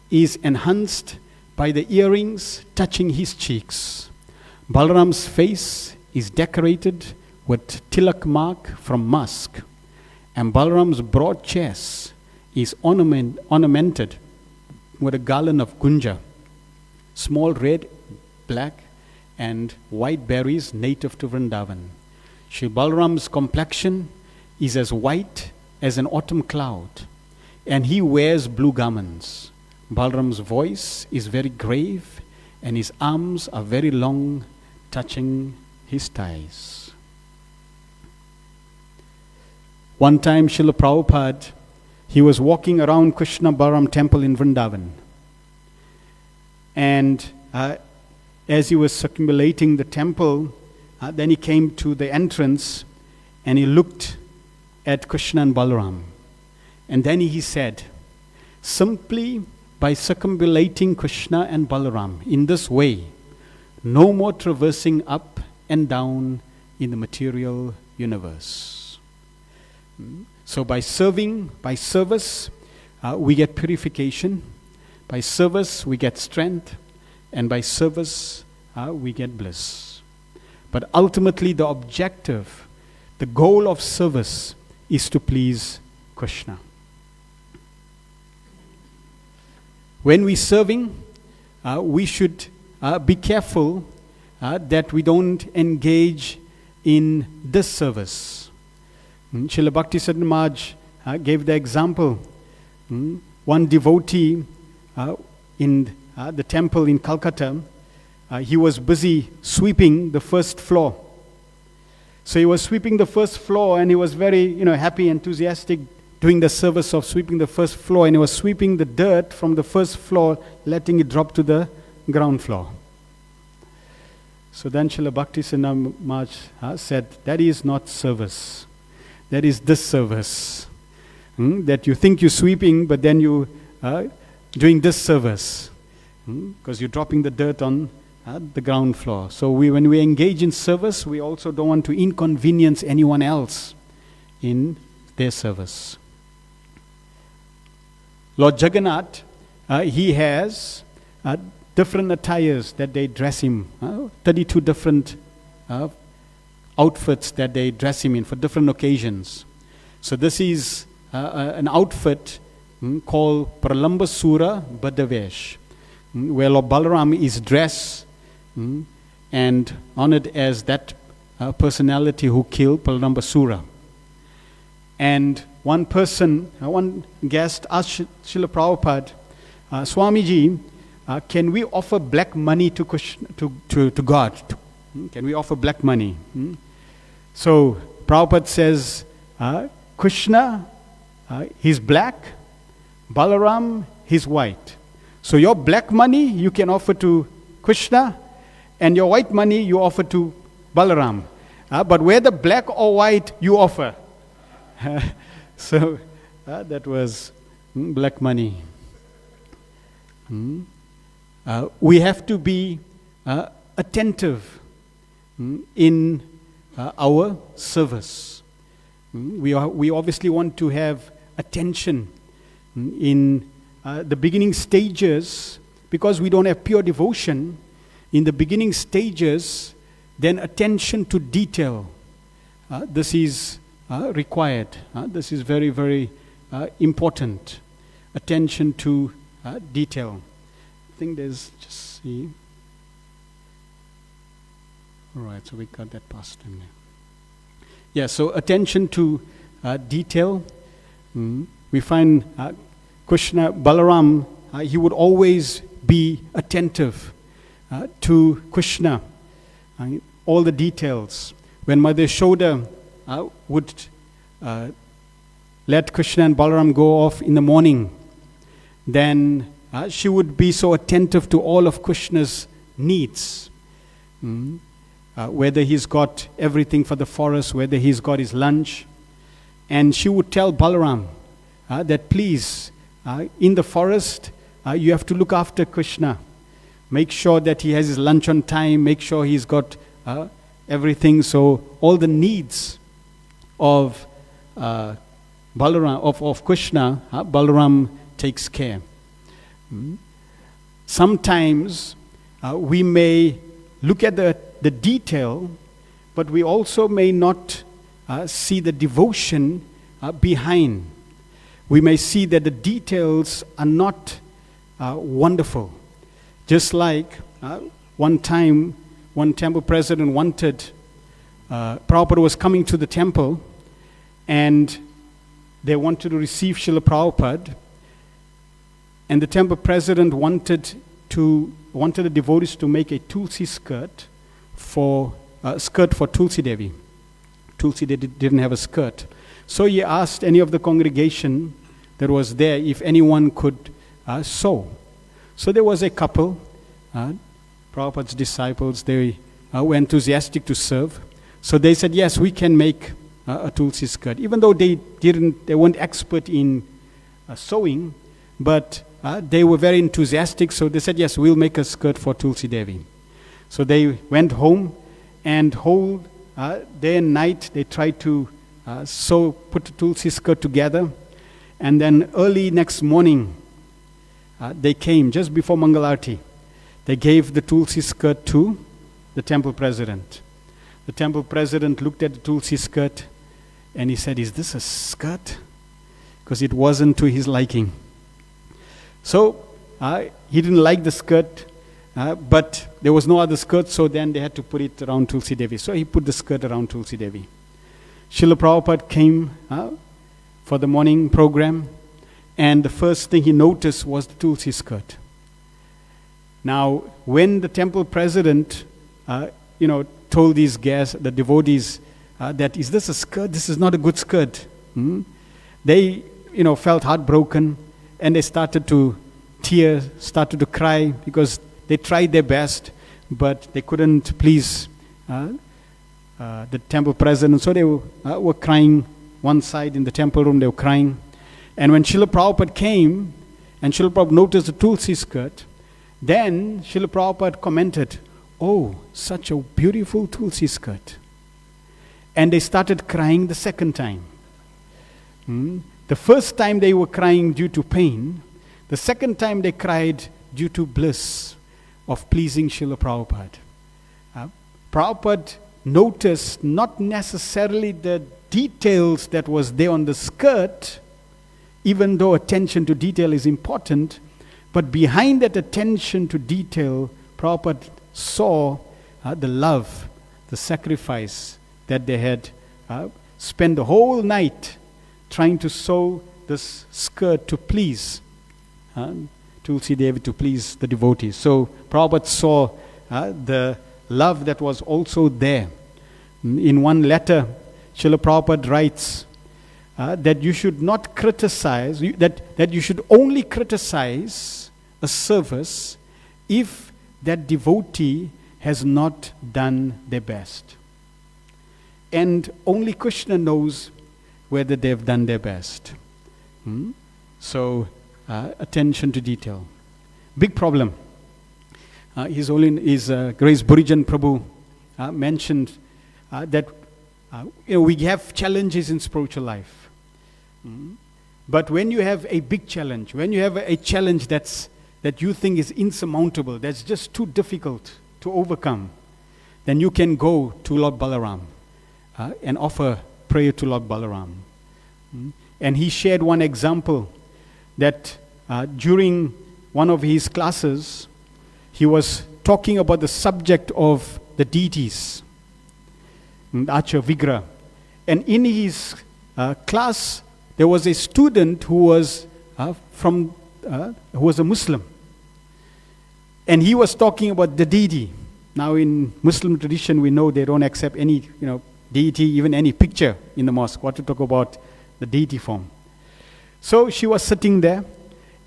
is enhanced by the earrings touching his cheeks. Balaram's face is decorated with tilak mark from musk. And Balaram's broad chest is ornamented with a garland of gunja, small red, black, and white berries native to Vrindavan. Shri Balaram's complexion is as white as an autumn cloud, and he wears blue garments. Balaram's voice is very grave, and his arms are very long, touching his thighs. One time, Srila Prabhupada, he was walking around Krishna Balaram temple in Vrindavan. And as he was circumambulating the temple, then he came to the entrance and he looked at Krishna and Balaram. And then he said, simply by circumambulating Krishna and Balaram in this way, no more traversing up and down in the material universe. So by service, we get purification. By service, we get strength. And by service, we get bliss. But ultimately, the objective, the goal of service is to please Krishna. When we're serving, we should be careful that we don't engage in disservice. Srila Bhaktisiddhanta Maharaj gave the example. One devotee in the temple in Calcutta, he was busy sweeping the first floor. So he was sweeping the first floor and he was very happy, enthusiastic, doing the service of sweeping the first floor, and he was sweeping the dirt from the first floor, letting it drop to the ground floor. So then Srila Bhaktisiddhanta Maharaj said, that is not service. That is disservice. That you think you're sweeping, but then you doing disservice. Because you're dropping the dirt on the ground floor. So when we engage in service, we also don't want to inconvenience anyone else in their service. Lord Jagannath, he has different attires that they dress him, 32 different outfits that they dress him in for different occasions. So this is an outfit called Pralambasura Badavesh, where Lord Balaram is dressed and honored as that personality who killed Pralambasura. And one guest asked Srila Prabhupada, Swamiji, can we offer black money to Krishna, to God? Can we offer black money? So Prabhupada says, Krishna, he's black, Balaram, he's white. So your black money you can offer to Krishna, and your white money you offer to Balaram. But whether black or white you offer. So that was black money. We have to be attentive in our service. We obviously want to have attention in the beginning stages, because we don't have pure devotion. In the beginning stages, then attention to detail. This is required. This is very, very important. Attention to detail. I think there's just see. All right, so we got that past in there. Yeah, so attention to detail. We find Krishna, Balaram, he would always be attentive to Krishna, all the details. When Mother Yashoda would let Krishna and Balaram go off in the morning, then she would be so attentive to all of Krishna's needs. Whether he's got everything for the forest, whether he's got his lunch. And she would tell Balaram that please, in the forest, you have to look after Krishna. Make sure that he has his lunch on time, make sure he's got everything. So all the needs of Balaram, of Krishna, Balaram takes care. Sometimes we may look at the detail, but we also may not see the devotion behind. We may see that the details are not wonderful. Just like one time, one temple president wanted, Prabhupada was coming to the temple, and they wanted to receive Srila Prabhupada, and the temple president wanted the devotees to make a tulsi skirt for a skirt for Tulsi Devi. Tulsi didn't have a skirt. So he asked any of the congregation that was there if anyone could sew. So there was a couple, Prabhupada's disciples, they were enthusiastic to serve. So they said, yes, we can make a Tulsi skirt. Even though they weren't expert in sewing, but they were very enthusiastic. So they said, yes, we'll make a skirt for Tulsi Devi. So they went home, and whole day and night they tried to put the Tulsi skirt together. And then early next morning, they came just before Mangalarti. They gave the Tulsi skirt to the temple president. The temple president looked at the Tulsi skirt and he said, is this a skirt? Because it wasn't to his liking. So he didn't like the skirt, but there was no other skirt, so then they had to put it around Tulsi Devi. So he put the skirt around Tulsi Devi. Srila Prabhupada came for the morning program, and the first thing he noticed was the Tulsi skirt. Now, when the temple president, told these guests, the devotees, that is this a skirt? This is not a good skirt. They, felt heartbroken, and they started to tear, started to cry, because they tried their best, but they couldn't please the temple president. So they were crying one side in the temple room, they were crying. And when Srila Prabhupada came, and Srila Prabhupada noticed the Tulsi skirt, then Srila Prabhupada commented, oh, such a beautiful Tulsi skirt. And they started crying the second time. The first time they were crying due to pain. The second time they cried due to bliss of pleasing Srila Prabhupada. Prabhupada noticed not necessarily the details that was there on the skirt, even though attention to detail is important, but behind that attention to detail, Prabhupada saw the love, the sacrifice that they had spent the whole night trying to sew this skirt to please Tulsi Devi, to please the devotees. So Prabhupada saw the love that was also there. In one letter, Srila Prabhupada writes that you should not criticize, that you should only criticize a service if that devotee has not done their best. And only Krishna knows whether they have done their best. So, attention to detail. Big problem. His Grace Burijan Prabhu mentioned that we have challenges in spiritual life. But when you have a big challenge, when you have a challenge that you think is insurmountable, that's just too difficult to overcome, then you can go to Lord Balaram and offer prayer to Lord Balaram. And he shared one example that during one of his classes, he was talking about the subject of the deities, Acha Vigra. And in his class, there was a student who was who was a Muslim. And he was talking about the deity. Now in Muslim tradition, we know they don't accept any, deity, even any picture in the mosque. What to talk about the deity form. So she was sitting there,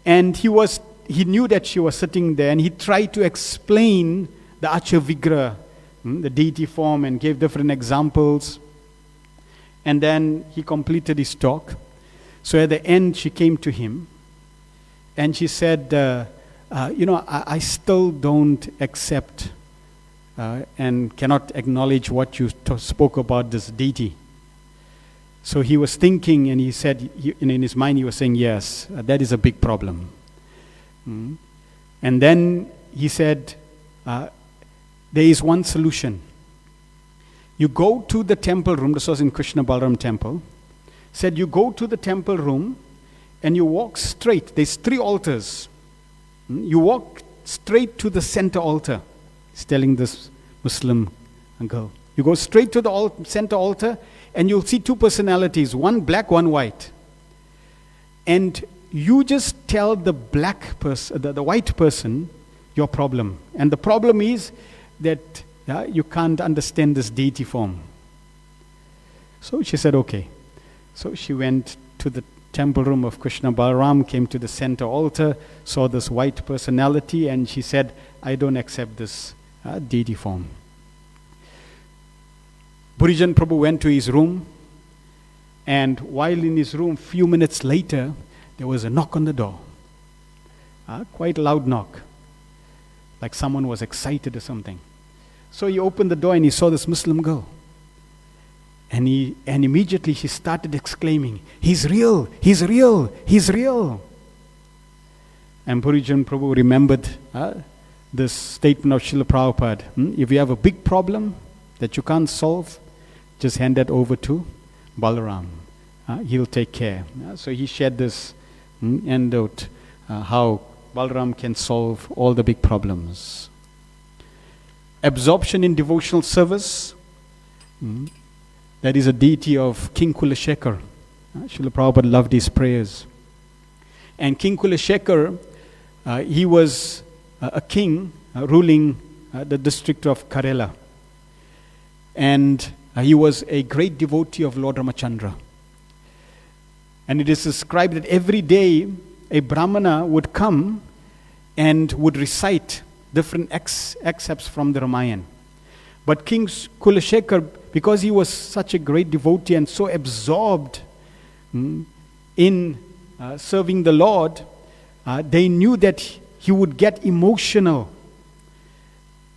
and he knew that she was sitting there, and he tried to explain the Acha Vigra, the deity form, and gave different examples. And then he completed his talk. So at the end, she came to him, and she said, I still don't accept and cannot acknowledge what you spoke about this deity. So he was thinking, and he said, in his mind, he was saying, yes, that is a big problem. And then he said, there is one solution. You go to the temple room, this was in Krishna Balaram temple, said you go to the temple room and you walk straight. There's 3 altars. You walk straight to the center altar. He's telling this Muslim girl. You go straight to the center altar and you'll see 2 personalities, one black, one white. And you just tell the black person, the white person, your problem. And the problem is that you can't understand this deity form. So she said, okay. So she went to the temple room of Krishna. Balaram came to the center altar, saw this white personality, and she said, I don't accept this deity form. Burijan Prabhu went to his room, and while in his room, few minutes later, there was a knock on the door. Quite a loud knock, like someone was excited or something. So he opened the door and he saw this Muslim girl. And immediately she started exclaiming, he's real, he's real, he's real. And Burijan Prabhu remembered this statement of Srila Prabhupada. If you have a big problem that you can't solve, just hand that over to Balaram. He'll take care. So he shared this anecdote, how Balaram can solve all the big problems. Absorption in devotional service. That is a deity of King Kulashekar. Srila Prabhupada loved his prayers. And King Kulashekar, he was a king ruling the district of Kerala. And he was a great devotee of Lord Ramachandra. And it is described that every day a Brahmana would come and would recite different excerpts from the Ramayana. But King Kulashekar, because he was such a great devotee and so absorbed in serving the Lord, they knew that he would get emotional.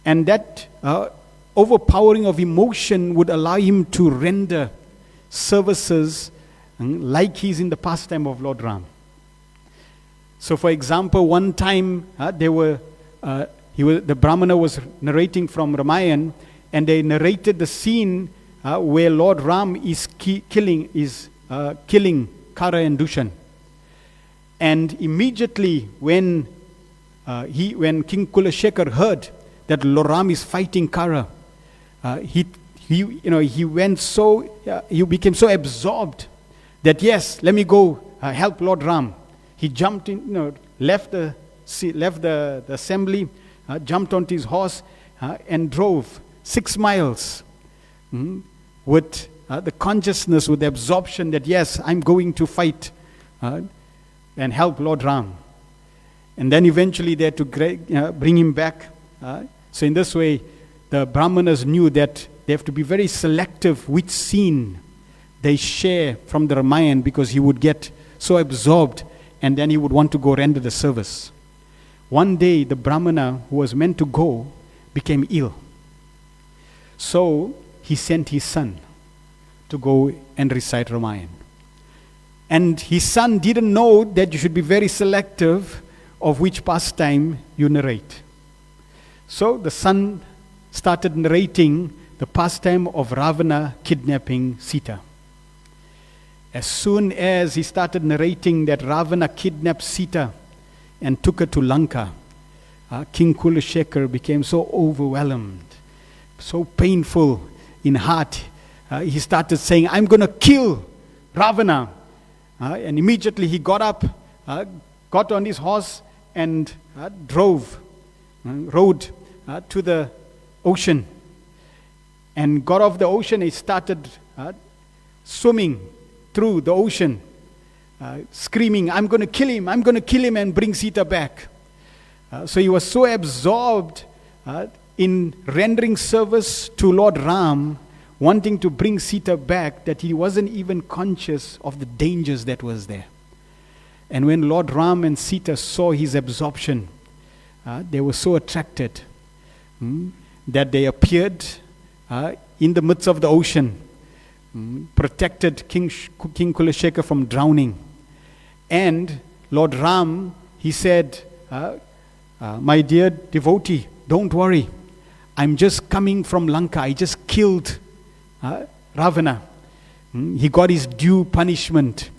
And that overpowering of emotion would allow him to render services like he's in the pastime of Lord Ram. So for example, one time the Brahmana was narrating from Ramayana, and they narrated the scene where Lord Ram is killing Kara and Dushan. And immediately when King Kulashekar heard that Lord Ram is fighting Kara, he became so absorbed that yes, let me go help Lord Ram. He jumped in, left the assembly, jumped onto his horse, and drove 6 miles with the consciousness, with the absorption that yes, I'm going to fight and help Lord Ram. And then eventually they had to bring him back. So in this way, the Brahmanas knew that they have to be very selective which scene they share from the Ramayana, because he would get so absorbed and then he would want to go render the service. One day, the Brahmana who was meant to go became ill. So he sent his son to go and recite Ramayana. And his son didn't know that you should be very selective of which pastime you narrate. So the son started narrating the pastime of Ravana kidnapping Sita. As soon as he started narrating that Ravana kidnapped Sita and took her to Lanka, King Kulashekar became so overwhelmed, so painful in heart. He started saying, I'm going to kill Ravana. And immediately he got up, got on his horse and rode to the ocean. And got off the ocean, he started swimming through the ocean, screaming, I'm going to kill him and bring Sita back. So he was so absorbed in rendering service to Lord Ram, wanting to bring Sita back, that he wasn't even conscious of the dangers that was there. And when Lord Ram and Sita saw his absorption, they were so attracted that they appeared in the midst of the ocean, protected King Kulashekar from drowning. And Lord Ram, he said, my dear devotee, don't worry. I'm just coming from Lanka. I just killed Ravana. He got his due punishment.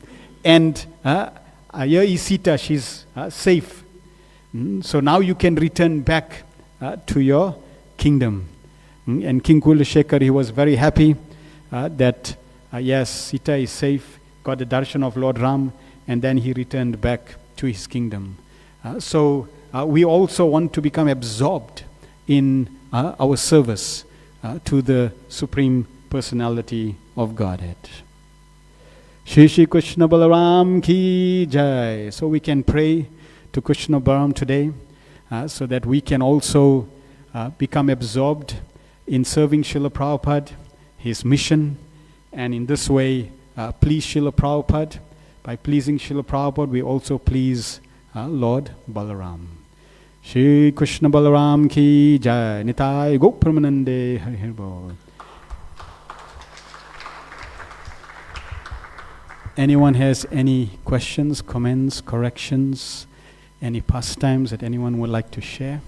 And here is Sita. She's safe. So now you can return back to your kingdom. And King Kulashekar, he was very happy that, yes, Sita is safe, got the darshan of Lord Ram, and then he returned back to his kingdom. So we also want to become absorbed in our service to the Supreme Personality of Godhead. Shri Shri Krishna Balaram ki jai. So we can pray to Krishna Balaram today so that we can also become absorbed in serving Srila Prabhupada, his mission, and in this way please Srila Prabhupada. By pleasing Srila Prabhupada, we also please Lord Balaram. Shri Krishna Balaram ki jai. Nitai Gop Pramanande Hari Hari Bol. Anyone has any questions, comments, corrections, any pastimes that anyone would like to share?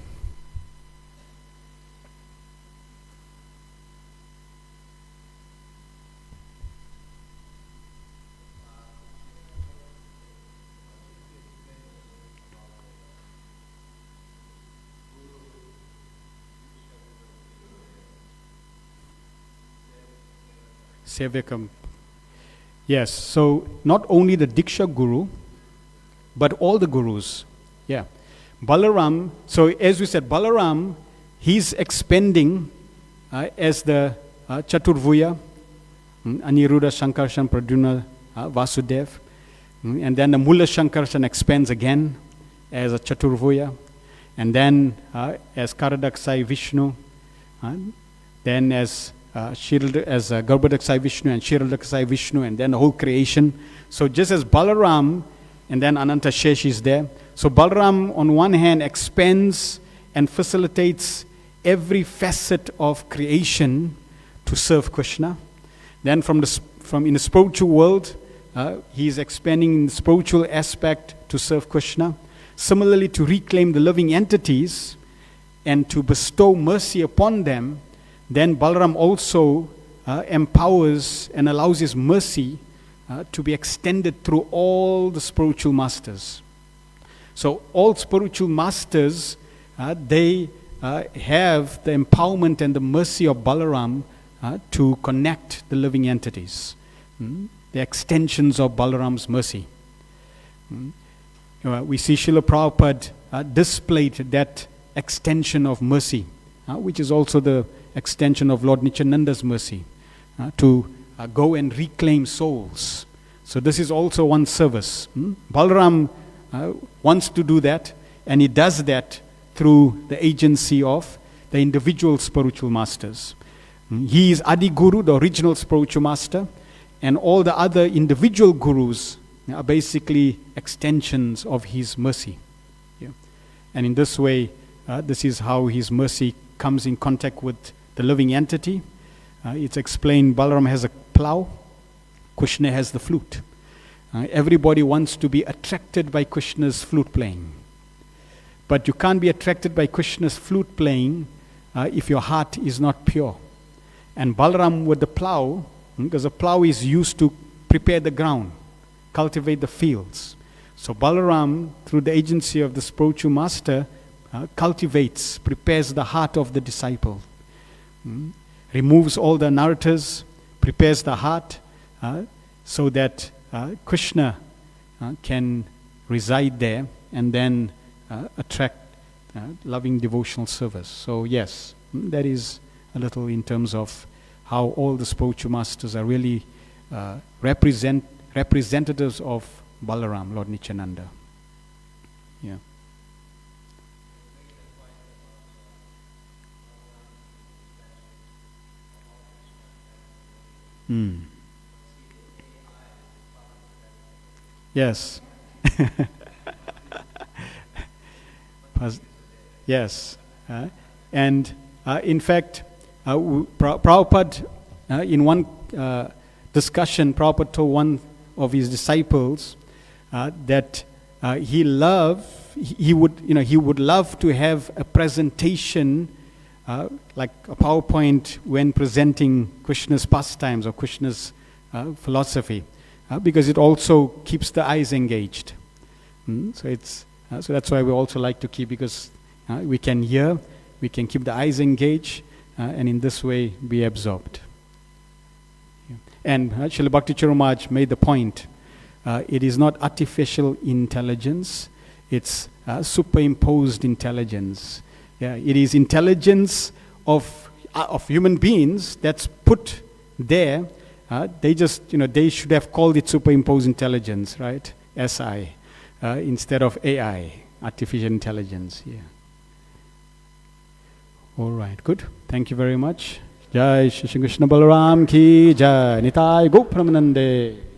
Sevyakam. Yes, so not only the Diksha Guru, but all the Gurus. Yeah. Balaram, so as we said, Balaram, he's expanding as the Chaturvuya, Aniruddha, Shankarshan, Pradyumna, Vasudev. And then the Mula Shankarshan expands again as a Chaturvuya. And then as Karadaksai Vishnu. Then as Garbhadaksai Vishnu and Shiradaksai Vishnu, and then the whole creation. So just as Balaram, and then Ananta Shesh is there. So Balaram on one hand expands and facilitates every facet of creation to serve Krishna. Then from in the spiritual world, he is expanding in the spiritual aspect to serve Krishna. Similarly, to reclaim the living entities and to bestow mercy upon them, then Balaram also empowers and allows his mercy to be extended through all the spiritual masters. So all spiritual masters, they have the empowerment and the mercy of Balaram to connect the living entities. The extensions of Balaram's mercy. We see Srila Prabhupada displayed that extension of mercy, which is also the extension of Lord Nityananda's mercy, to go and reclaim souls. So this is also one service. Balaram wants to do that, and he does that through the agency of the individual spiritual masters. He is Adi Guru, the original spiritual master, and all the other individual gurus are basically extensions of his mercy. Yeah. And in this way, this is how his mercy comes in contact with the living entity. It's explained Balaram has a plow, Krishna has the flute. Everybody wants to be attracted by Krishna's flute playing. But you can't be attracted by Krishna's flute playing if your heart is not pure. And Balaram with the plow, because the plow is used to prepare the ground, cultivate the fields. So Balaram, through the agency of the spiritual master, cultivates, prepares the heart of the disciple. Removes all the narratives, prepares the heart so that Krishna can reside there and then attract loving devotional service. So yes, that is a little in terms of how all the spiritual masters are really representatives of Balaram, Lord Nityananda. Yeah. Yes. Yes. And in fact, Prabhupada, in one discussion, Prabhupada told one of his disciples that he would love to have a presentation like a PowerPoint when presenting Krishna's pastimes or Krishna's philosophy, because it also keeps the eyes engaged. So that's why we also like to keep, because we can hear, we can keep the eyes engaged, and in this way be absorbed. Yeah. And Srila Bhakti Chirumaj made the point, it is not artificial intelligence, it's superimposed intelligence. Yeah, it is intelligence of human beings that's put there. They just, they should have called it superimposed intelligence, right? SI, instead of AI, artificial intelligence. Yeah. All right, good. Thank you very much. Jai Shri Krishna Balaram ki jai. Nitai Gopuramanande.